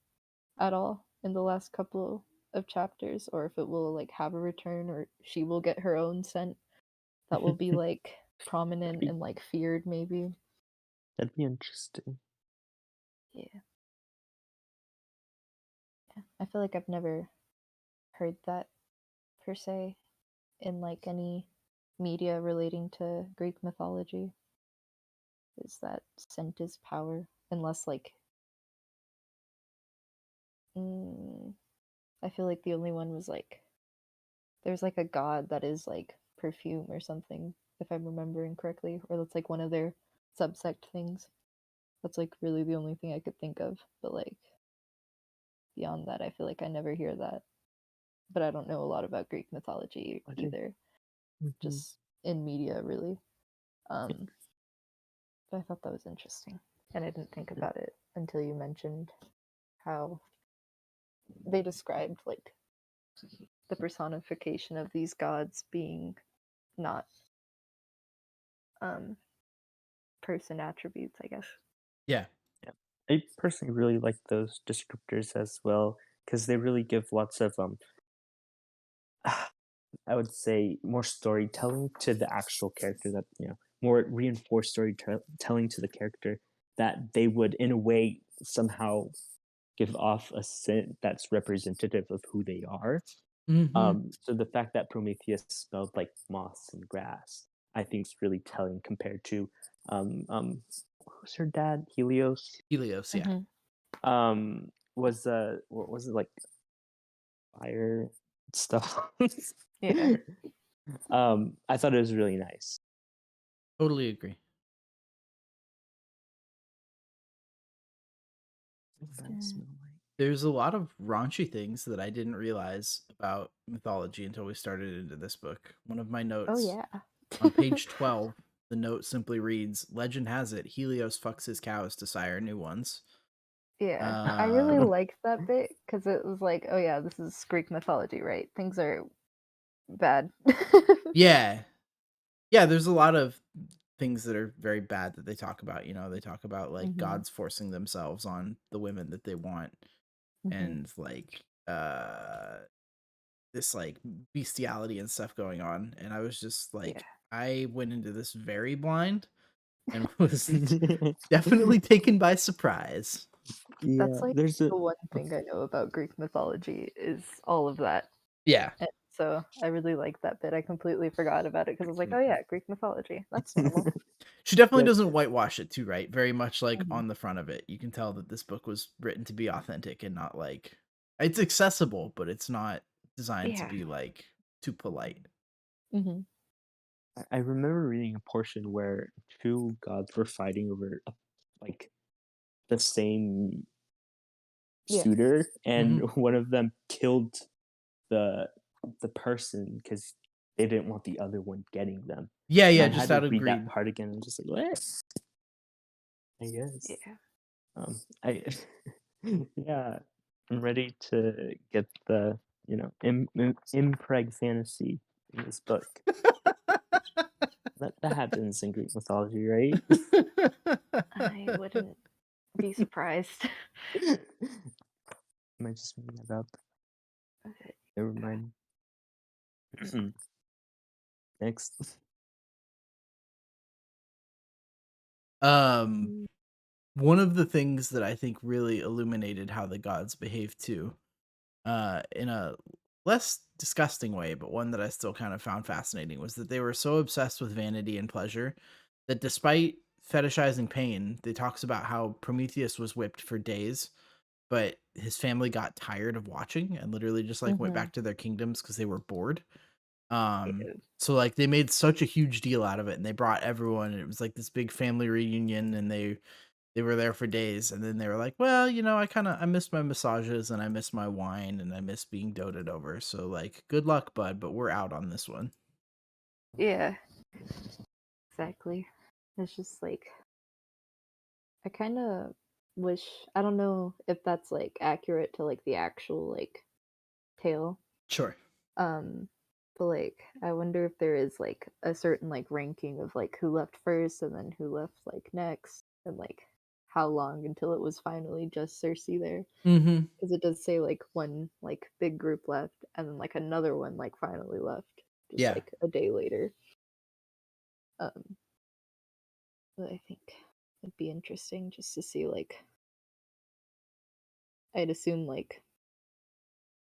at all in the last couple of chapters, or if it will like have a return, or she will get her own scent that will be like That'd prominent be and like feared maybe. that'd be interesting. Yeah. Yeah. I feel like I've never heard that per se in like any media relating to Greek mythology. Is that scent is power? Unless like, mm, I feel like the only one was like there's like a god that is like perfume or something, if I'm remembering correctly, or that's like one of their subsect things. That's like really the only thing I could think of. But like beyond that, I feel like I never hear that. But I don't know a lot about Greek mythology I think. either, Mhm. just in media really. Um, but I thought that was interesting, and I didn't think about it until you mentioned how they described like the personification of these gods being not um person attributes, I guess. Yeah. Yeah. I personally really like those descriptors as well because they really give lots of I would say more storytelling to the actual character, that more reinforced storytelling to the character, that they would in a way somehow give off a scent that's representative of who they are. Mm-hmm. So the fact that Prometheus smelled like moss and grass, I think is really telling compared to who's her dad? Helios. Helios, yeah. Mm-hmm. Was what was it, like fire stuff? Yeah. I thought it was really nice. Totally agree. What does that smell like? There's a lot of raunchy things that I didn't realize about mythology until we started into this book. One of my Oh notes yeah. on page 12, the note simply reads, "Legend has it, Helios fucks his cows to sire new ones." Yeah. I really Um, liked that bit because it was like, oh yeah, this is Greek mythology, right? Things are bad. yeah. Yeah, there's a lot of things that are very bad that they talk about, they talk about, like, Mm-hmm. gods forcing themselves on the women that they want, Mm-hmm. and, like, this, like, bestiality and stuff going on, and I was just, Yeah. like I went into this very blind and was definitely taken by surprise. That's Yeah, like there's a the one thing I know about Greek mythology is all of that. Yeah. And so I really like that bit. I completely forgot about it because I was like, "Oh yeah, Greek mythology. That's normal." She definitely Yep. doesn't whitewash it too, right? Very much like Mhm. on the front of it. You can tell that this book was written to be authentic and not like it's accessible, but it's not designed to Yeah. be like too polite. Mhm. I remember reading a portion where two gods were fighting over like the same Yeah. suitor, and Mhm. one of them killed the the person because they didn't want the other one getting them. Yeah, And yeah, I just had to out of read that greed. part again and just like, what? I guess. Yeah. I yeah, I'm ready to get the impreg fantasy in this book. That happens in Greek mythology, right? I wouldn't be surprised. Am I just making that up? Okay. Never mind. Next. um Mm, One of the things that I think really illuminated how the gods behave too, in a less disgusting way, but one that I still kind of found fascinating, was that they were so obsessed with vanity and pleasure that despite fetishizing pain, they talks about how Prometheus was whipped for days, but his family got tired of watching and literally just like went mhm. back to their kingdoms because they were bored. Yeah. So like they made such a huge deal out of it and they brought everyone and it was like this big family reunion and they were there for days, and then they were like, "Well, I miss my massages, and I miss my wine, and I miss being doted over, so, like, good luck, bud, but we're out on this one." Yeah. Exactly. It's just like I kind of wish I don't know if that's like accurate to like the actual like tale. Sure. Um but like I wonder if there is like a certain like ranking of like who left first and then who left like next and like how long until it was finally just Circe there. Mhm. Because it does say like one like big group left and then like another one like finally left just Yeah. like a day later. Um but I think it'd be interesting just to see like I'd assume like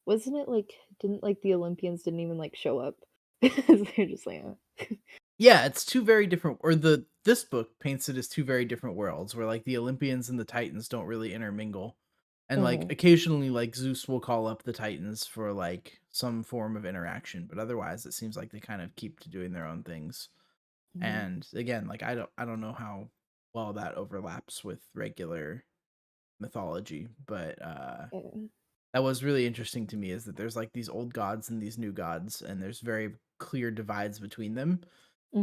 wasn't it like didn't like the Olympians didn't even like show up? They're just like, Yeah, it's 2 very different or this book paints it as 2 very different worlds where, like, the Olympians and the Titans don't really intermingle, and, like, Mhm, occasionally, like, Zeus will call up the Titans for, like, some form of interaction, but otherwise, it seems like they kind of keep to doing their own things. mhm, And again, like I don't know how well that overlaps with regular mythology, but yeah, that was really interesting to me is that there's like these old gods and these new gods and there's very clear divides between them.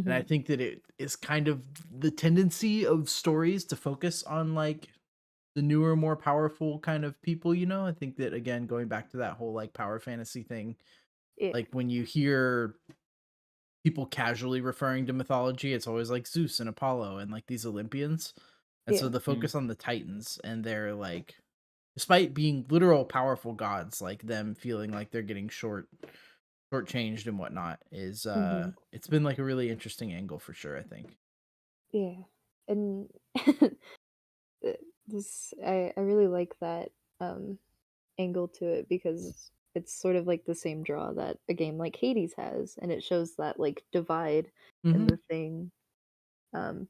And I mhm, think that it is kind of the tendency of stories to focus on like the newer, more powerful kind of people, you know? I think that again, going back to that whole like power fantasy thing, yeah, like when you hear people casually referring to mythology, it's always like Zeus and Apollo and like these Olympians. And so yeah, the Mm. focus on the Titans and they're like, despite being literal powerful gods, like them feeling like they're getting shortchanged and whatnot is mhm, it's been like a really interesting angle for sure, I think. yeah, and this I really like that um angle to it because it's sort of like the same draw that a game like Hades has, and it shows that like divide in Mm-hmm. the thing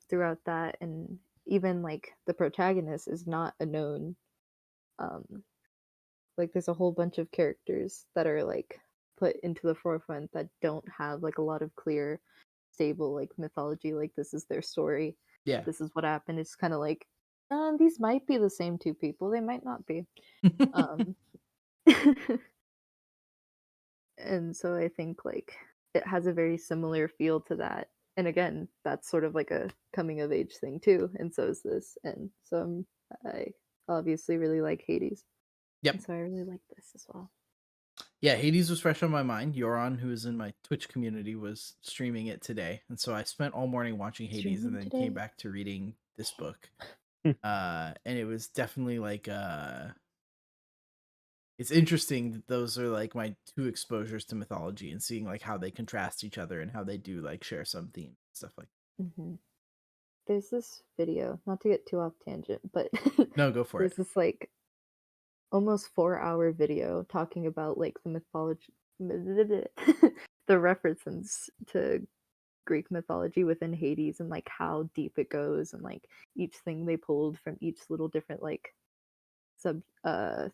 throughout that, and even like the protagonist is not a known um like there's a whole bunch of characters that are like put into the forefront that don't have like a lot of clear stable like mythology like this is their story, Yeah. this is what happened. It's kind of like these might be the same two people, they might not be. um and so I think like it has a very similar feel to that, and again that's sort of like a coming of age thing too, and so is this, and so I obviously really like Hades, Yep. and so I really like this as well. Yeah, Hades was fresh on my mind. Yoron, who is in my Twitch community, was streaming it today. And so I spent all morning watching Hades and Streaming then came today. back to reading this book. And it was definitely like it's interesting that those are like my two exposures to mythology and seeing like how they contrast each other and how they do like share some themes stuff like Mhm. there's this video, not to get too off tangent, but No, go for it. there's this like almost 4-hour video talking about like the mythology, the references to Greek mythology within Hades and like how deep it goes and like each thing they pulled from each little different like sub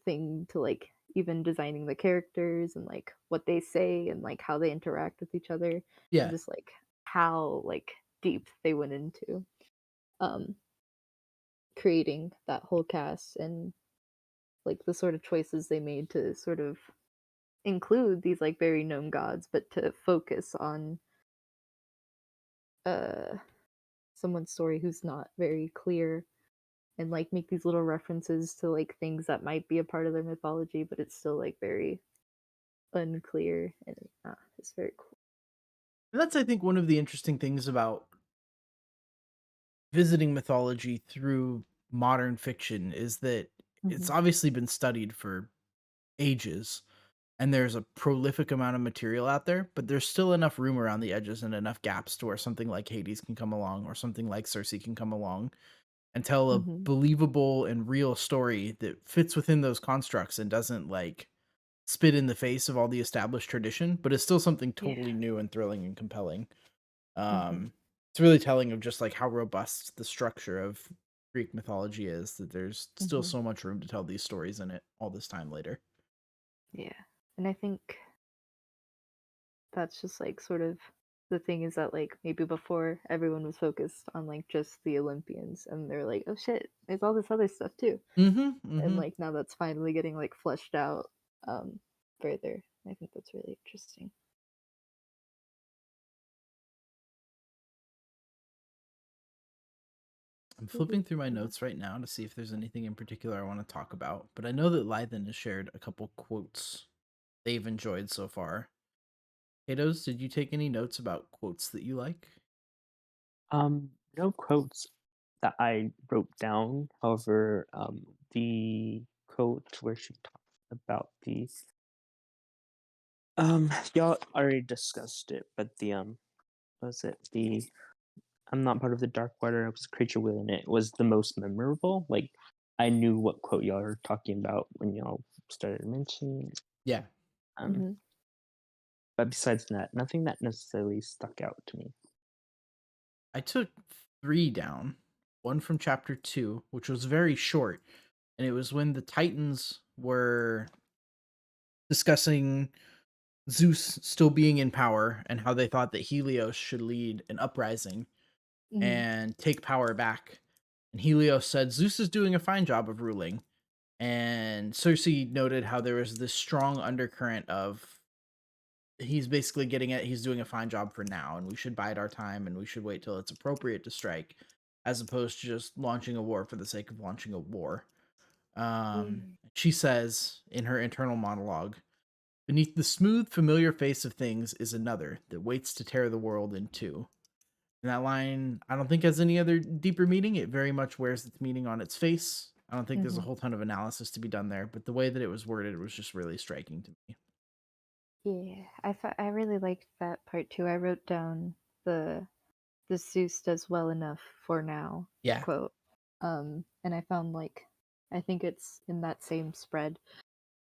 thing to like even designing the characters and like what they say and like how they interact with each other and Yeah. just like how like deep they went into um creating that whole cast and like the sort of choices they made to sort of include these like very known gods but to focus on uh someone's story who's not very clear and like make these little references to like things that might be a part of their mythology but it's still like very unclear and it's very cool. And that's, I think, one of the interesting things about visiting mythology through modern fiction is that it's Hmm. obviously been studied for ages and there's a prolific amount of material out there, but there's still enough room around the edges and enough gaps to where something like Hades can come along or something like Circe can come along and tell a Hmm. believable and real story that fits within those constructs and doesn't like spit in the face of all the established tradition, but is still something Yeah. totally new and thrilling and compelling. Hmm. It's really telling of just like how robust the structure of Greek mythology is that there's still Hmm. so much room to tell these stories in it all this time later. Yeah, and I think that's just like sort of the thing is that like maybe before everyone was focused on like just the Olympians and they're like, oh shit, there's all this other stuff too. Mhm. And Mhm. like now that's finally getting like fleshed out further. I think that's really interesting. I'm flipping through my notes right now to see if there's anything in particular I want to talk about, but I know that Lythan has shared a couple quotes they've enjoyed so far. Katos, did you take any notes about quotes that you like? No quotes that I wrote down. However, the quote where she talks about the y'all already discussed it, but the what was it the I'm not part of the dark water. I was a creature within it. Was the most memorable. Like I knew what quote y'all are talking about when y'all started mentioning. Yeah. Um, Hmm. but besides that, nothing that necessarily stuck out to me. I took 3 down. One from chapter 2, which was very short, and it was when the Titans were discussing Zeus still being in power and how they thought that Helios should lead an uprising Hmm. and take power back. And Helios said Zeus is doing a fine job of ruling. And Circe noted how there was this strong undercurrent of he's basically getting it, he's doing a fine job for now, and we should bide our time and we should wait till it's appropriate to strike, as opposed to just launching a war for the sake of launching a war. She says in her internal monologue, beneath the smooth, familiar face of things is another that waits to tear the world in two. And that line, I don't think has any other deeper meaning. It very much wears its meaning on its face. I don't think there's a Hmm. whole ton of analysis to be done there, but the way that it was worded was just really striking to me. Yeah, I really liked that part too. I wrote down the the Zeus does well enough for now Yeah. quote. And I found like I think it's in that same spread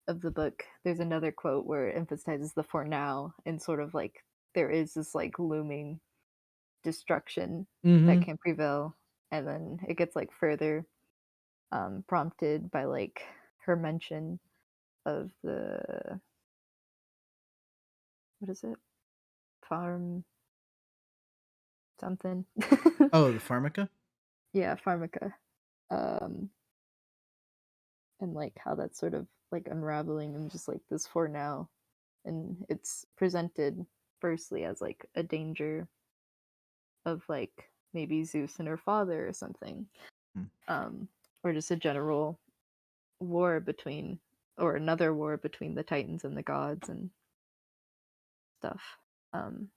of the book. There's another quote where it emphasizes the for now and sort of like there is this like looming destruction that Mm-hmm. can prevail, and then it gets like further prompted by like her mention of the what is it farm something. Oh, the Pharmaca? Yeah, pharmaca. um and like how that's sort of like unraveling and just like this for now, and it's presented firstly as like a danger of like maybe Zeus and her father or something, Hmm. um or just a general war between or another war between the titans and the gods and stuff. um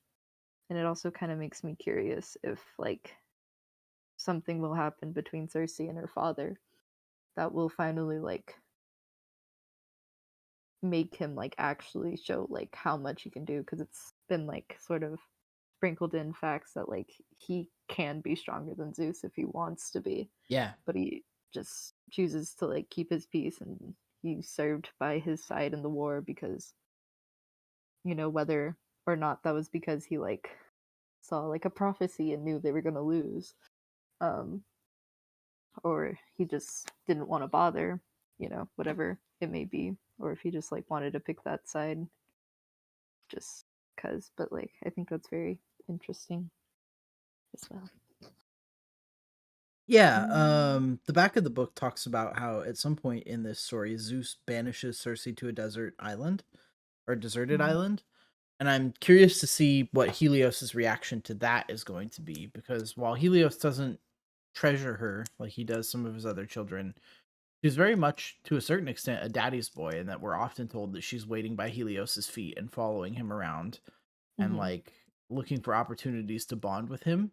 and it also kind of makes me curious if like something will happen between Circe and her father that will finally like make him like actually show like how much he can do, because it's been like sort of sprinkled in facts that like he can be stronger than Zeus if he wants to be, Yeah. but he just chooses to like keep his peace, and he served by his side in the war because, whether or not that was because he like saw like a prophecy and knew they were going to lose, um or he just didn't want to bother, whatever it may be, or if he just like wanted to pick that side just cuz. But like I think that's very interesting as well. Yeah, Mm. the back of the book talks about how at some point in this story, Zeus banishes Circe to a desert island or deserted Mhm. island. And I'm curious to see what Helios's reaction to that is going to be, because while Helios doesn't treasure her like he does some of his other children, she's very much, to a certain extent, a daddy's boy, and that we're often told that she's waiting by Helios's feet and following him around and Mhm. like looking for opportunities to bond with him.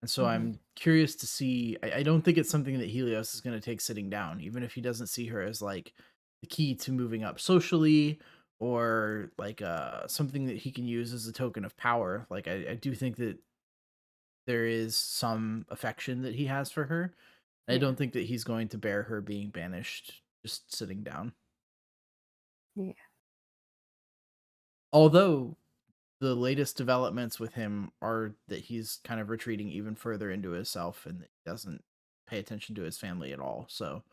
And so Mhm. I'm curious to see. I don't think it's something that Helios is going to take sitting down, even if he doesn't see her as like the key to moving up socially or like something that he can use as a token of power. Like I do think that there is some affection that he has for her. I Yeah. don't think that he's going to bear her being banished just sitting down. Yeah. Although the latest developments with him are that he's kind of retreating even further into himself and that he doesn't pay attention to his family at all. So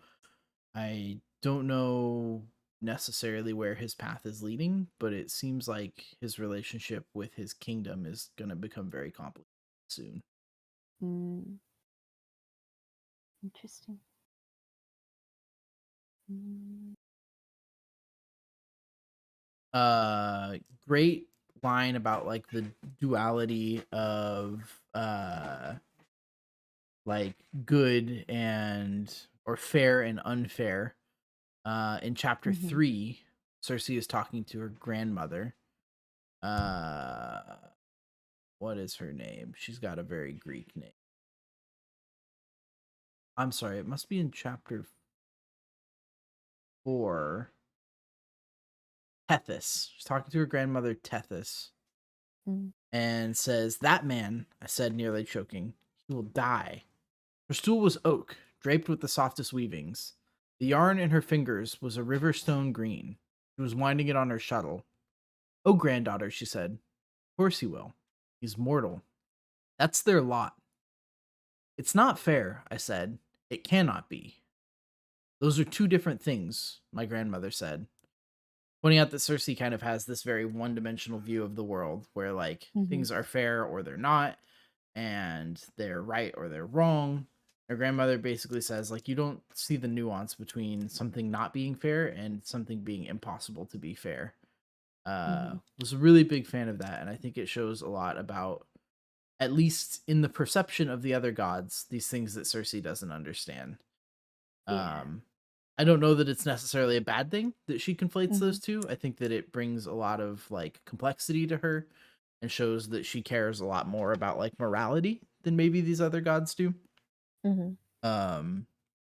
I don't know necessarily where his path is leading, but it seems like his relationship with his kingdom is going to become very complicated soon. Mm. Interesting. Mm. Uh Great line about like the duality of like good and or fair and unfair. In chapter Mhm. 3, Circe is talking to her grandmother. Uh, what is her name? She's got a very Greek name. I'm sorry, it must be in chapter 4. Tethys. She's talking to her grandmother, Tethys, Mm. and says, "That man," I said, nearly choking, "he will die." Her stool was oak, draped with the softest weavings. The yarn in her fingers was a river stone green. She was winding it on her shuttle. "Oh, granddaughter," she said, "of course he will. He's mortal. That's their lot." "It's not fair," I said. "It cannot be." "Those are two different things," my grandmother said, pointing out that Circe kind of has this very one dimensional view of the world where, like, Mhm. things are fair or they're not, and they're right or they're wrong. Her grandmother basically says, like, you don't see the nuance between something not being fair and something being impossible to be fair. Mhm. Was a really big fan of that, and I think it shows a lot about, at least in the perception of the other gods, these things that Circe doesn't understand. Yeah. Um, I don't know that it's necessarily a bad thing that she conflates those Mhm. two. I think that it brings a lot of like complexity to her and shows that she cares a lot more about like morality than maybe these other gods do. Mhm. Um,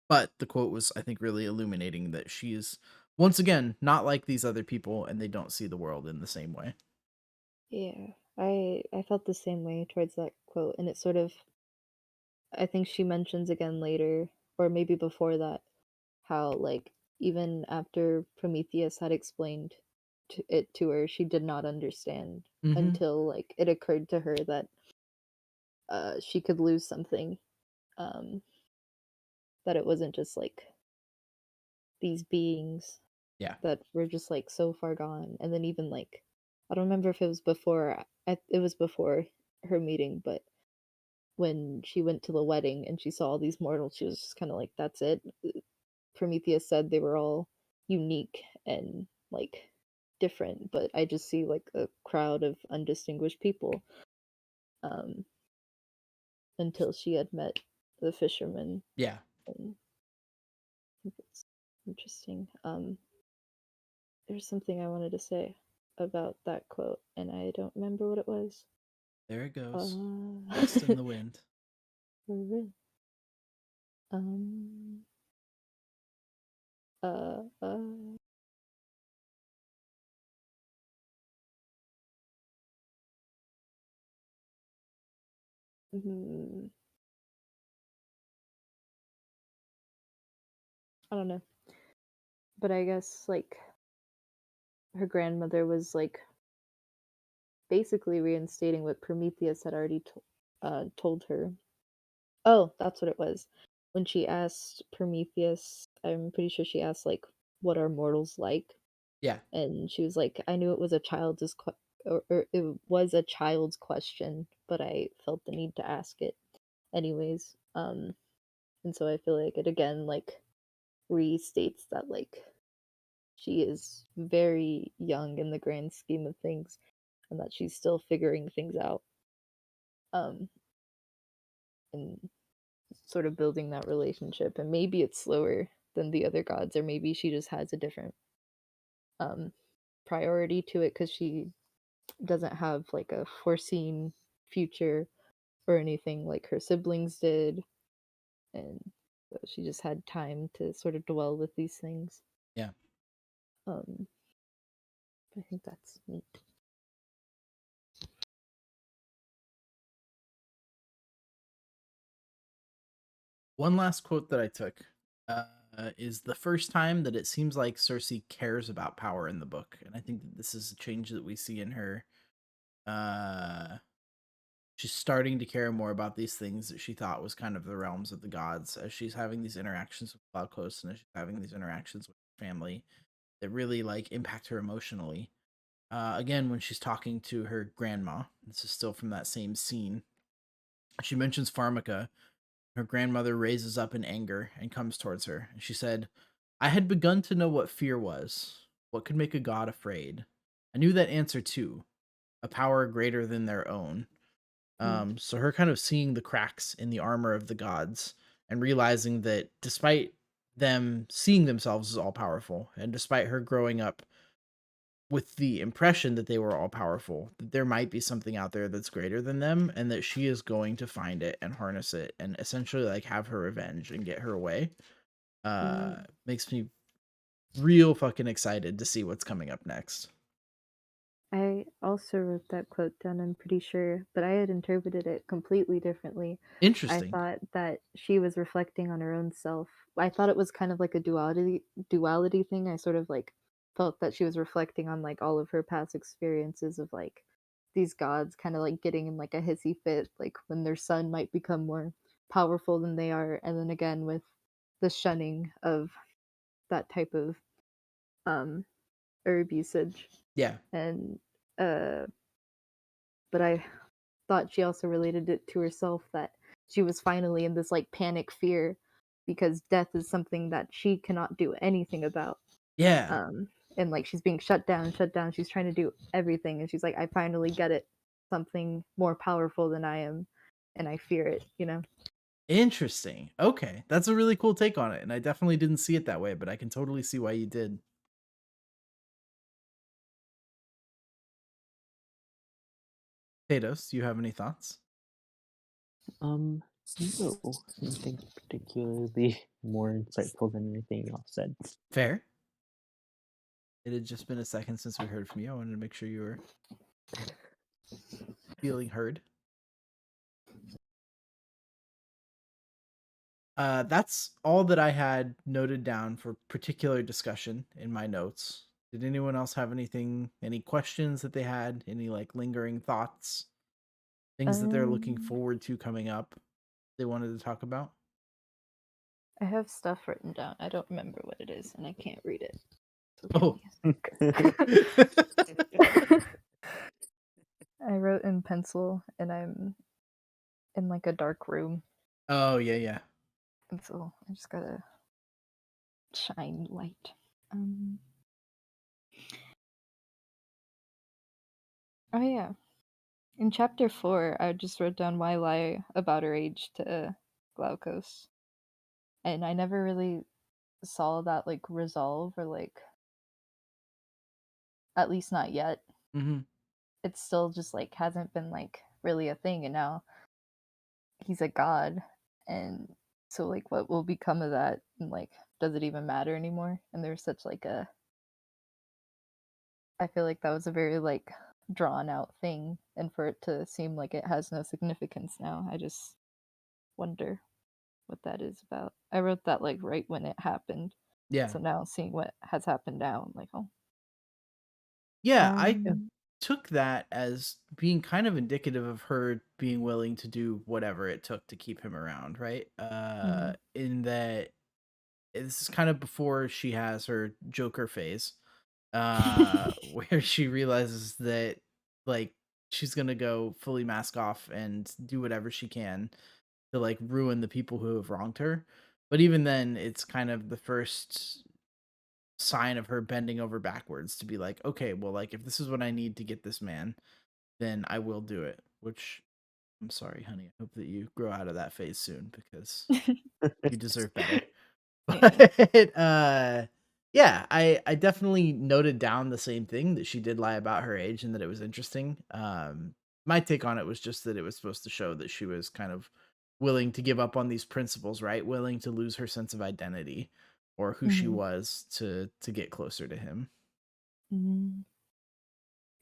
but the quote was, I think, really illuminating that she is once again not like these other people and they don't see the world in the same way. Yeah. I felt the same way towards that quote, and it sort of, I think she mentions again later, or maybe before that, how like even after Prometheus had explained it to her, she did not understand Mm-hmm. until like it occurred to her that she could lose something, um that it wasn't just like these beings Yeah. that were just like so far gone. And then even like I don't remember if it was before, it was before her meeting, but when she went to the wedding and she saw all these mortals, she was just kind of like, that's it. Prometheus said they were all unique and like different, but I just see like a crowd of undistinguished people, um, until she had met the fisherman. Yeah. And I think it's interesting. There's something I wanted to say about that quote, and I don't remember what it was. There it goes. Uh, Lost in the wind. um, uh, uh, mm, I don't know, but I guess like her grandmother was like basically reinstating what Prometheus had already told her. Oh, that's what it was. When she asked Prometheus, I'm pretty sure she asked like, "What are mortals like?" Yeah. And she was like, "I knew it was a or it was a child's question, but I felt the need to ask it anyways." And so I feel like it again like restates that like she is very young in the grand scheme of things, and that she's still figuring things out. Um, and sort of building that relationship, and maybe it's slower than the other gods, or maybe she just has a different um priority to it because she doesn't have like a foreseen future or anything like her siblings did, and so she just had time to sort of dwell with these things. Yeah. um I think that's neat. One last quote that I took uh, is the first time that it seems like Circe cares about power in the book, and I think that this is a change that we see in her. Uh, she's starting to care more about these things that she thought was kind of the realms of the gods, as she's having these interactions with Glaucus, and as she's having these interactions with her family that really like impact her emotionally. Again, when she's talking to her grandma, this is still from that same scene. She mentions Pharmaca. Her grandmother raises up in anger and comes towards her. And she said, "I had begun to know what fear was. What could make a god afraid? I knew that answer too, a power greater than their own." Mm. So her kind of seeing the cracks in the armor of the gods and realizing that despite them seeing themselves as all powerful, and despite her growing up with the impression that they were all powerful, that there might be something out there that's greater than them, and that she is going to find it and harness it and essentially like have her revenge and get her way. Mm. Makes me real fucking excited to see what's coming up next. I also wrote that quote down, I'm pretty sure, but I had interpreted it completely differently. I Interesting. thought that she was reflecting on her own self. I thought it was kind of like a duality thing. I sort of like felt that she was reflecting on like all of her past experiences of like these gods kind of like getting in like a hissy fit, like when their son might become more powerful than they are, and then again with the shunning of that type of um herb usage. Yeah. And uh but I thought she also related it to herself, that she was finally in this like panic fear because death is something that she cannot do anything about. Yeah. um and like she's being shut down, she's trying to do everything, and she's like, I finally get it, something more powerful than I am, and I fear it, you know. Interesting. Okay. That's a really cool take on it. And I definitely didn't see it that way, but I can totally see why you did. Tatos, do you have any thoughts? No, nothing particularly more insightful than anything y'all said. Fair. It had just been a second since we heard from you. I wanted to make sure you were feeling heard. That's all that I had noted down for particular discussion in my notes. Did anyone else have anything, any questions that they had, any like lingering thoughts, things that they're looking um forward to coming up they wanted to talk about? I have stuff written down, I don't remember what it is, and I can't read it, so give Oh. me I wrote in pencil, and I'm in like a dark room, Oh, yeah, yeah. and so I just gotta shine light. Um. Oh yeah. In chapter 4, I just wrote down why lie about her age to Glaukos, and I never really saw that like resolve, or like at least not yet. Mhm. It's still just like hasn't been like really a thing, and now he's a god, and so like what will become of that, and like does it even matter anymore? And there's such like a, I feel like that was a very like drawn out thing, and for it to seem like it has no significance now. I just wonder what that is about. I wrote that like right when it happened. Yeah. So now seeing what has happened now, I'm like, oh. Yeah, I Yeah. Um took that as being kind of indicative of her being willing to do whatever it took to keep him around, right? mhm. In that this is kind of before she has her Joker phase, where she realizes that like she's gonna go fully mask off and do whatever she can to like ruin the people who have wronged her. But even then, it's kind of the first sign of her bending over backwards to be like, okay, well, like if this is what I need to get this man, then I will do it. Which I'm sorry, honey. I hope that you grow out of that phase soon because you deserve better. Yeah. But yeah, I definitely noted down the same thing that she did lie about her age and that it was interesting. My take on it was just that it was supposed to show that she was kind of willing to give up on these principles, right? Willing to lose her sense of identity or who she Mhm. was to get closer to him. Mm,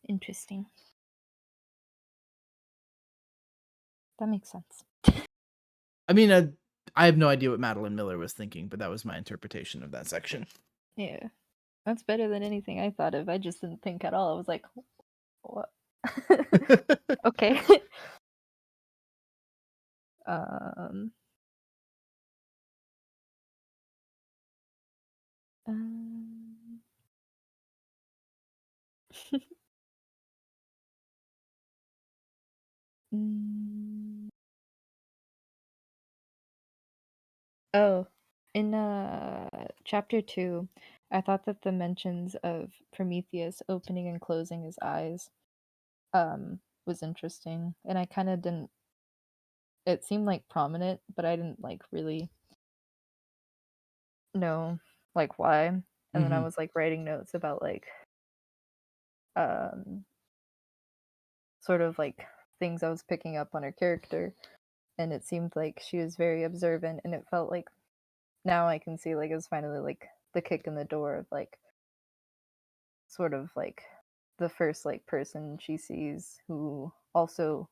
interesting. That makes sense. I mean, I have no idea what Madeline Miller was thinking, but that was my interpretation of that section. Yeah. That's better than anything I thought of. I just didn't think at all. I was like, what? Okay. um, um mm, oh, in chapter 2, I thought that the mentions of Prometheus opening and closing his eyes was interesting, and I kind of didn't, it seemed like prominent, but I didn't like really know like why. And then I Hmm. was like writing notes about like um sort of like things I was picking up on her character, and it seemed like she was very observant, and it felt like now I can see like it was finally like the kick in the door of like sort of like the first like person she sees who also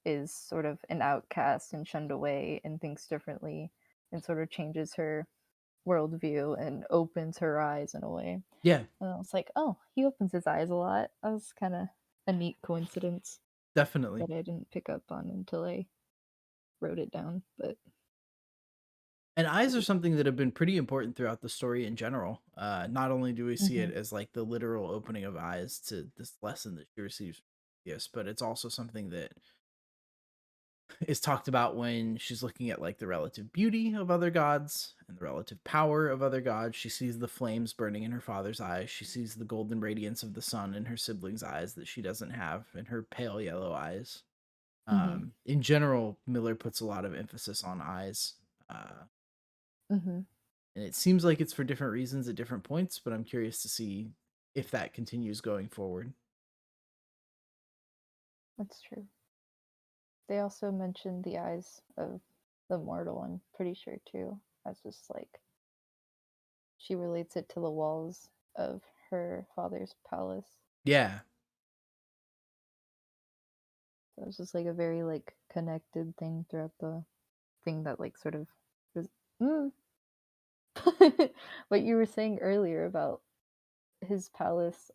is sort of an outcast and shunned away and thinks differently, and sort of changes her worldview and opens her eyes in a way. Yeah, And I was like, oh, he opens his eyes a lot. That was kind of a neat coincidence definitely. that I didn't pick up on until I wrote it down. But And eyes are something that have been pretty important throughout the story in general. Not only do we see it mm-hmm, as like the literal opening of eyes to this lesson that she receives, yes, but it's also something that is talked about when she's looking at like the relative beauty of other gods and the relative power of other gods. She sees the flames burning in her father's eyes. She sees the golden radiance of the sun in her siblings' eyes that she doesn't have in her pale yellow eyes. mm-hmm, In general, Miller puts a lot of emphasis on eyes. mm-hmm. And it seems like it's for different reasons at different points, but I'm curious to see if that continues going forward. That's true. They also mentioned the eyes of the mortal, I'm pretty sure too. That's just like she relates it to the walls of her father's palace. Yeah, So it's just like a very like connected thing throughout the thing that like sort of was mm. What you were saying earlier about his palace,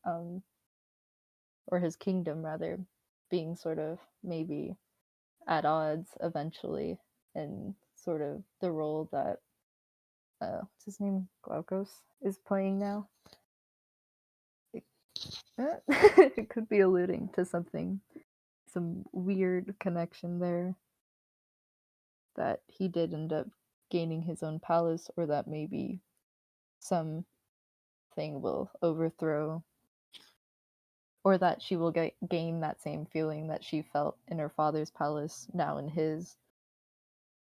or his kingdom rather, being sort of maybe at odds eventually, and sort of the role that what's his name, Glaukos, is playing now. It, it could be alluding to something, some weird connection there, that he did end up gaining his own palace, or that maybe some thing will overthrow, or that she will gain that same feeling that she felt in her father's palace now in his,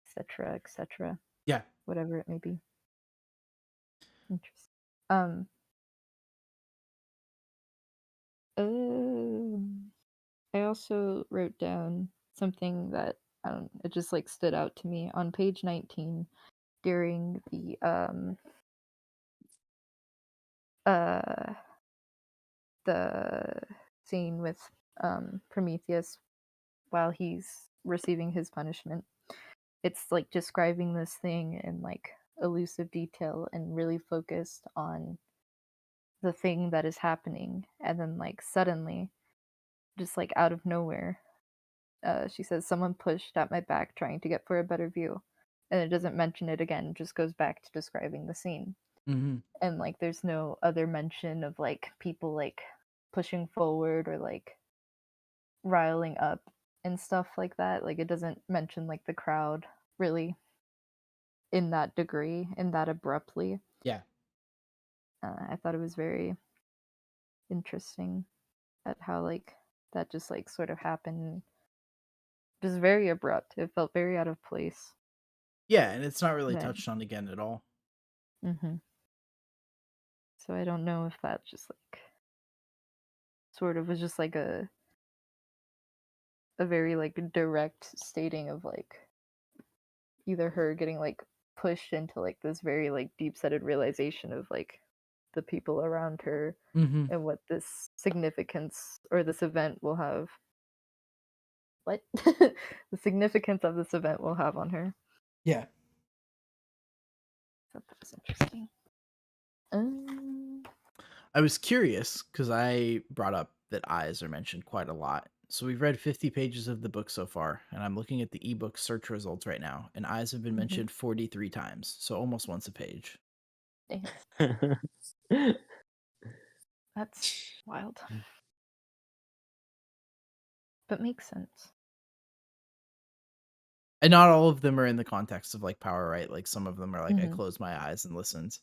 etc., etc., yeah, whatever it may be. Interesting. Um, I also wrote down something that it just like stood out to me on page 19 during uh the scene with Prometheus while he's receiving his punishment. It's like describing this thing in like elusive detail and really focused on the thing that is happening, and then like suddenly, just like out of nowhere, she says someone pushed at my back trying to get for a better view, and it doesn't mention it again. It just goes back to describing the scene, Mm-hmm. and like there's no other mention of like people like pushing forward or like riling up and stuff like that. Like it doesn't mention like the crowd really in that degree, in that abruptly. Yeah. I thought it was very interesting at how like that just like sort of happened, just very abrupt. It felt very out of place. Yeah, and it's not really That touched on again at all. hmm So I don't know if that just like sort of was just like a very like direct stating of like either her getting like pushed into like this very like deep-setted realization of like the people around her Mm-hmm. and what this significance or this event will have, what the significance of this event will have on her. Yeah. I thought that was interesting. Um, I was curious because I brought up that eyes are mentioned quite a lot. So we've read 50 pages of the book so far, and I'm looking at the ebook search results right now, and eyes have been mhm. mentioned 43 times, so almost once a page. Damn, that's wild, but makes sense. And not all of them are in the context of like power, right? Like some of them are like I hmm closed my eyes and listened.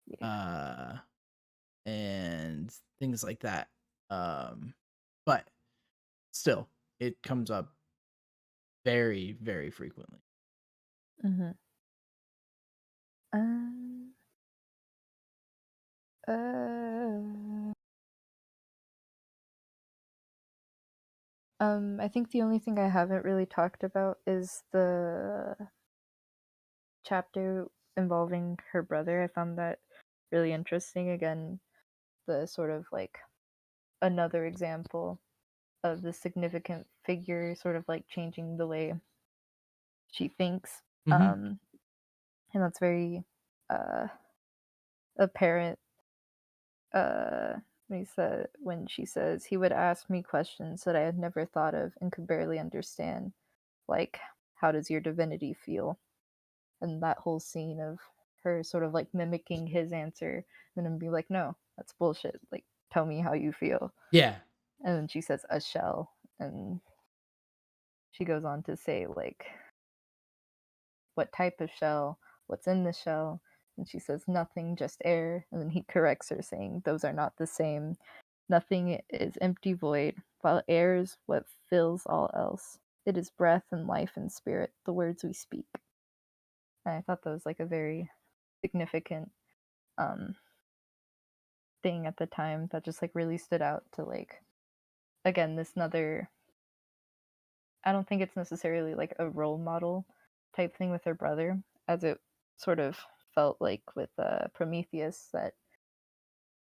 Yeah. Uh and things like that. But still, it comes up very, very frequently. hmm Um. Uh. I think the only thing I haven't really talked about is the chapter involving her brother. I found that really interesting. Again, the sort of like another example of the significant figure sort of like changing the way she thinks. Mm-hmm. Um, and that's very uh, apparent. Uh, when she says he would ask me questions that I had never thought of and could barely understand, like how does your divinity feel? And that whole scene of her sort of like mimicking his answer and then be like, no, that's bullshit. Like, tell me how you feel. Yeah. And then she says, a shell. And she goes on to say, like, what type of shell? What's in the shell? And she says, nothing, just air. And then he corrects her, saying, those are not the same. Nothing is empty void, while air is what fills all else. It is breath and life and spirit, the words we speak. And I thought that was like a very significant um, thing at the time that just like really stood out to like, again, this another, I don't think it's necessarily like a role model type thing with her brother, as it sort of felt like with Prometheus, that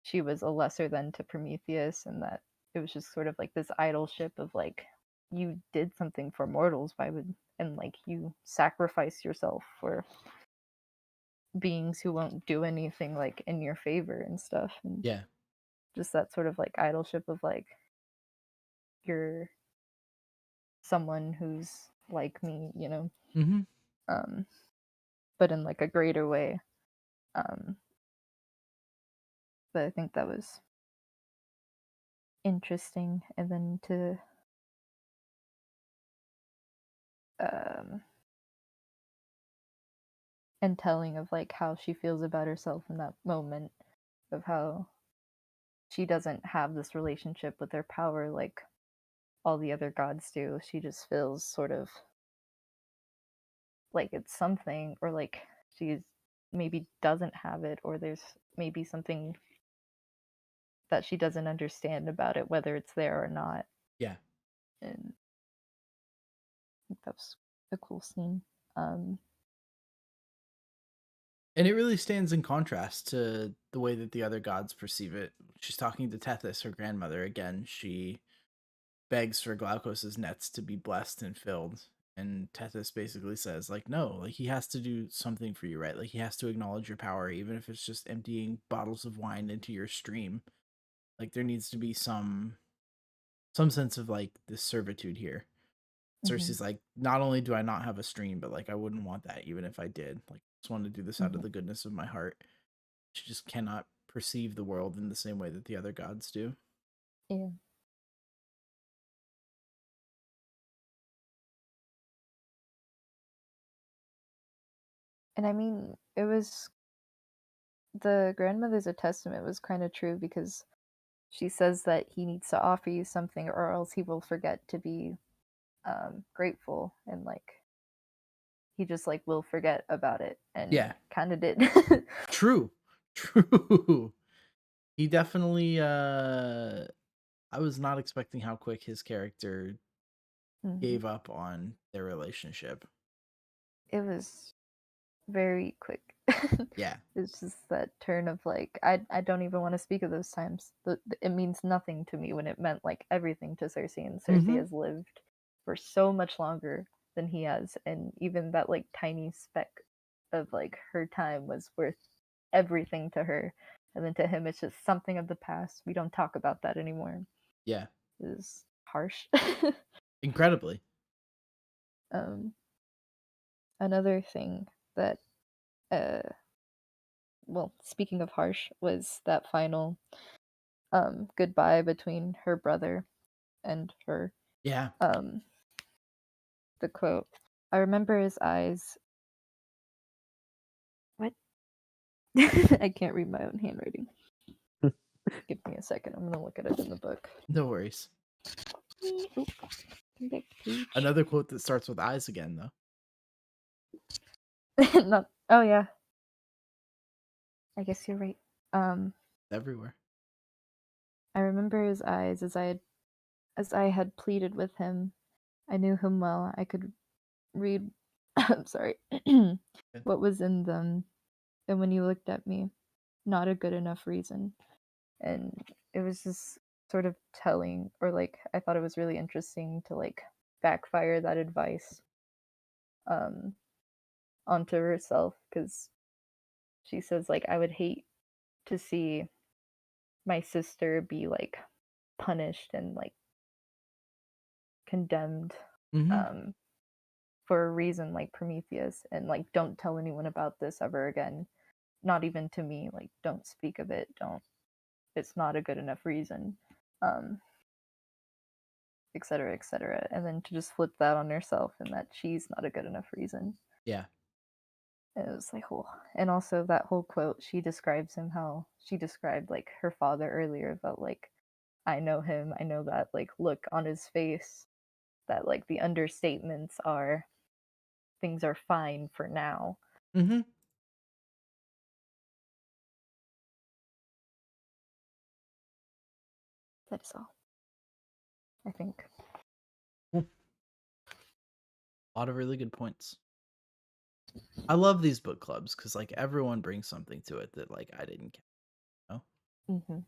she was a lesser than to Prometheus, and that it was just sort of like this idolship of like, you did something for mortals, why would, and like you sacrifice yourself for beings who won't do anything like in your favor and stuff, and Yeah. just that sort of like idolship of like, you're someone who's like me, you know, Mm-hmm. um, but in like a greater way. Um, but I think that was interesting, and then to um, and telling of like how she feels about herself in that moment, of how she doesn't have this relationship with her power like all the other gods do. She just feels sort of like it's something, or like she's maybe doesn't have it, or there's maybe something that she doesn't understand about it, whether it's there or not. Yeah. And I think that was a cool scene. Um, And it really stands in contrast to the way that the other gods perceive it. She's talking to Tethys, her grandmother. Again, she begs for Glaukos's nets to be blessed and filled. And Tethys basically says, like, no, like he has to do something for you, right? Like he has to acknowledge your power, even if it's just emptying bottles of wine into your stream. Like there needs to be some sense of like this servitude here. Hmm. Cersei's like, not only do I not have a stream, but like I wouldn't want that even if I did. Like I just want to do this out of Hmm. the goodness of my heart. She just cannot perceive the world in the same way that the other gods do. Yeah. And I mean, it was the grandmother's a testament was kind of true because she says that he needs to offer you something or else he will forget to be grateful and like he just like will forget about it and Yeah, kind of did. true. True. He definitely I was not expecting how quick his character Hmm. gave up on their relationship. It was very quick. Yeah. It's just that turn of like I don't even want to speak of those times. It means nothing to me when it meant like everything to Cersei, and Cersei Mm-hmm. has lived for so much longer than he has, and even that like tiny speck of like her time was worth everything to her, and then to him it's just something of the past. We don't talk about that anymore. Yeah. Is harsh. Incredibly. um, Another thing that uh well, speaking of harsh, was that final goodbye between her brother and her. Yeah. Um, the quote, I remember his eyes. What? I can't read my own handwriting. Give me a second. I'm gonna look at it in the book. No worries. Oop, back page. Another quote that starts with eyes again, though. Not. Oh yeah. I guess you're right. Um, Everywhere. I remember his eyes as I had pleaded with him. I knew him well. I could read. I'm sorry. Good. What was in them, and when you looked at me, not a good enough reason. And it was just sort of telling, or like I thought it was really interesting to like backfire that advice um onto herself because she says like I would hate to see my sister be like punished and like condemned Mm-hmm. um for a reason like Prometheus, and like don't tell anyone about this ever again, not even to me, like don't speak of it, don't, it's not a good enough reason, um etc., etc. And then to just flip that on herself and that she's not a good enough reason. Yeah. And it was like, oh. And also that whole quote, she describes him how she described like her father earlier about like, I know him, I know that like look on his face, that like the understatements are things are fine for now. Mm-hmm. That is all, I think. A lot of really good points. I love these book clubs because like everyone brings something to it that like I didn't get. You know? Mm-hmm.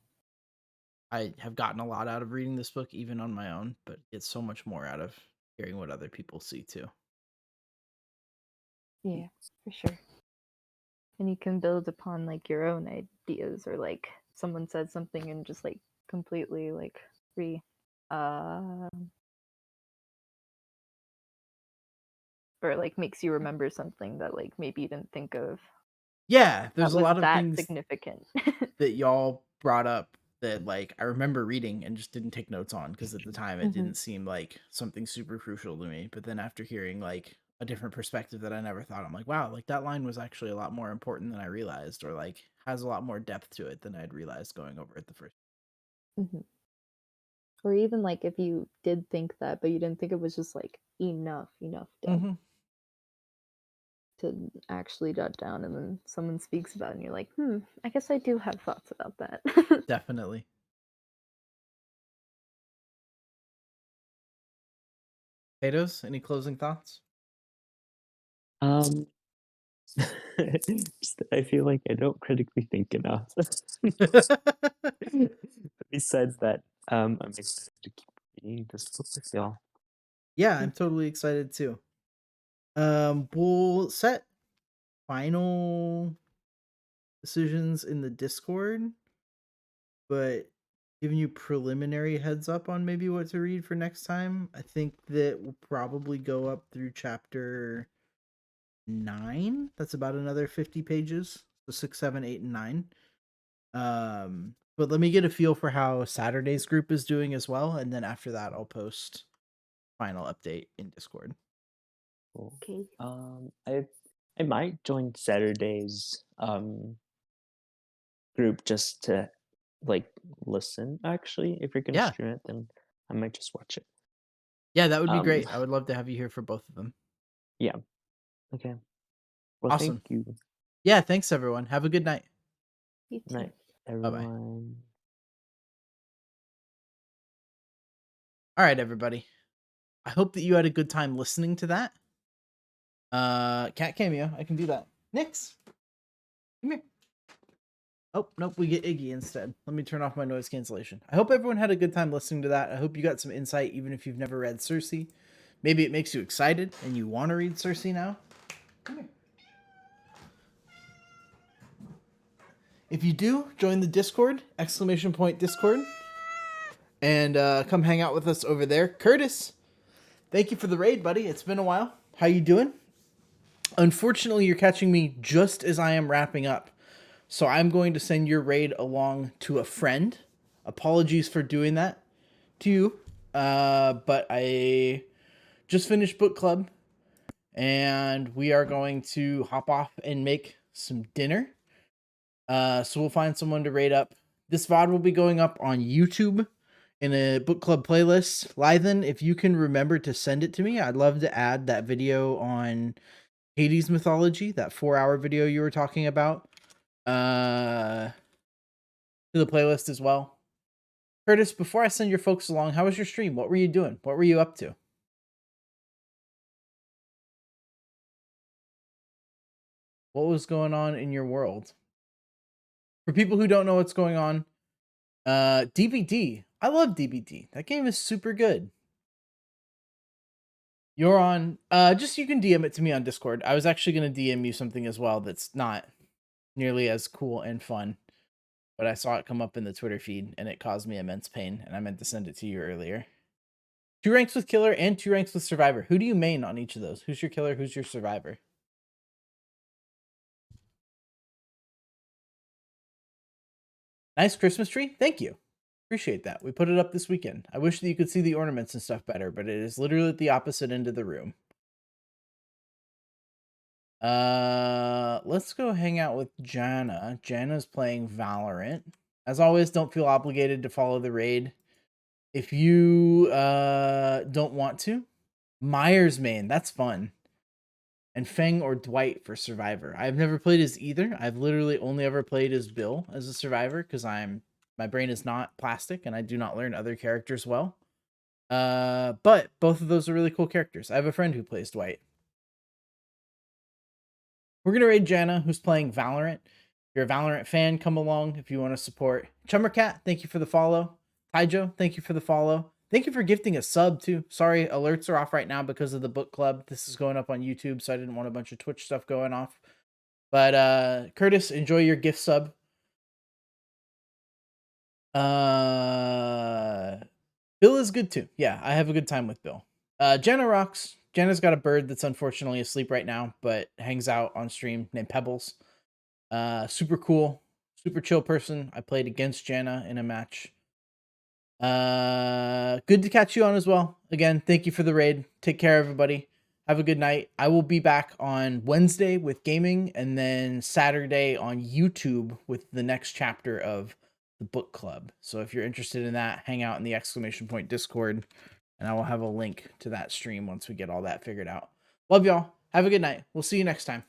I have gotten a lot out of reading this book even on my own, but get so much more out of hearing what other people see too. Yeah, for sure. And you can build upon like your own ideas, or like someone said something and just like completely like re uh or like makes you remember something that like maybe you didn't think of Yeah, that there's a was lot of that things significant. that y'all brought up that like I remember reading and just didn't take notes on because at the time it Hmm. didn't seem like something super crucial to me. But then after hearing like a different perspective that I never thought, I'm like, wow, like that line was actually a lot more important than I realized, or like has a lot more depth to it than I'd realized going over it the first. Hmm. Or even like if you did think that, but you didn't think it was just like enough depth Mm-hmm. to actually jot down, and then someone speaks about it, and you're like, I guess I do have thoughts about that. Definitely. Potatoes, any closing thoughts? Um, Just that I feel like I don't critically think enough. But besides that, I'm excited to keep reading this book with y'all. Yeah, I'm totally excited too. We'll set final decisions in the Discord, but giving you preliminary heads up on maybe what to read for next time. I think that we'll probably go up through chapter 9. That's about another 50 pages. So 6, 7, 8, and 9. But let me get a feel for how Saturday's group is doing as well, and then after that I'll post final update in Discord. Cool. Okay. I might join Saturday's group just to like listen. Actually, if you're gonna Yeah. stream it, then I might just watch it. Yeah, that would be Um, great. I would love to have you here for both of them. Yeah. Okay. Well, Awesome. thank you. Yeah, thanks everyone. Have a good night. You Good too. night, Bye-bye. everyone. All right, everybody. I hope that you had a good time listening to that. Cat cameo. I can do that. Nix. Come here. Oh, nope, we get Iggy instead. Let me turn off my noise cancellation. I hope everyone had a good time listening to that. I hope you got some insight, even if you've never read Circe. Maybe it makes you excited and you want to read Circe now. Come here. If you do, join the Discord, !Discord, and come hang out with us over there. Curtis, thank you for the raid, buddy. It's been a while. How you doing? Unfortunately, you're catching me just as I am wrapping up. So I'm going to send your raid along to a friend. Apologies for doing that to you. But I just finished book club and we are going to hop off and make some dinner. So we'll find someone to raid up. This VOD will be going up on YouTube in a book club playlist. Lythan, if you can remember to send it to me, I'd love to add that video on Hades mythology, that 4-hour video you were talking about, to the playlist as well. Curtis, before I send your folks along, how was your stream? What were you doing? What were you up to? What was going on in your world? For people who don't know what's going on, DBD. I love DBD. That game is super good. You're on, just you can DM it to me on Discord. I was actually going to DM you something as well that's not nearly as cool and fun, but I saw it come up in the Twitter feed and it caused me immense pain, and I meant to send it to you earlier. 2 ranks with killer and 2 ranks with survivor. Who do you main on each of those? Who's your killer? Who's your survivor? Nice Christmas tree. Thank you. Appreciate that. We put it up this weekend. I wish that you could see the ornaments and stuff better, but it is literally at the opposite end of the room. Let's go hang out with Jana. Jana's playing Valorant. As always, don't feel obligated to follow the raid if you don't want to. Myers main, that's fun. And Feng or Dwight for survivor. I've never played as either. I've literally only ever played as Bill as a survivor because my brain is not plastic and I do not learn other characters well. But both of those are really cool characters. I have a friend who plays Dwight. We're gonna raid Jana, who's playing Valorant. If you're a Valorant fan, come along if you want to support. Chummercat, thank you for the follow. Taijo, thank you for the follow. Thank you for gifting a sub too. Sorry, alerts are off right now because of the book club. This is going up on YouTube, so I didn't want a bunch of Twitch stuff going off. But Curtis, enjoy your gift sub. Bill is good too. Yeah, I have a good time with Bill. Jenna rocks. Jenna's got a bird that's unfortunately asleep right now, but hangs out on stream named Pebbles. Super cool, super chill person. I played against Jenna in a match. Good to catch you on as well. Again, thank you for the raid. Take care, everybody. Have a good night. I will be back on Wednesday with gaming and then Saturday on YouTube with the next chapter of the book club. So if you're interested in that, hang out in the !Discord and I will have a link to that stream once we get all that figured out. Love y'all. Have a good night. We'll see you next time.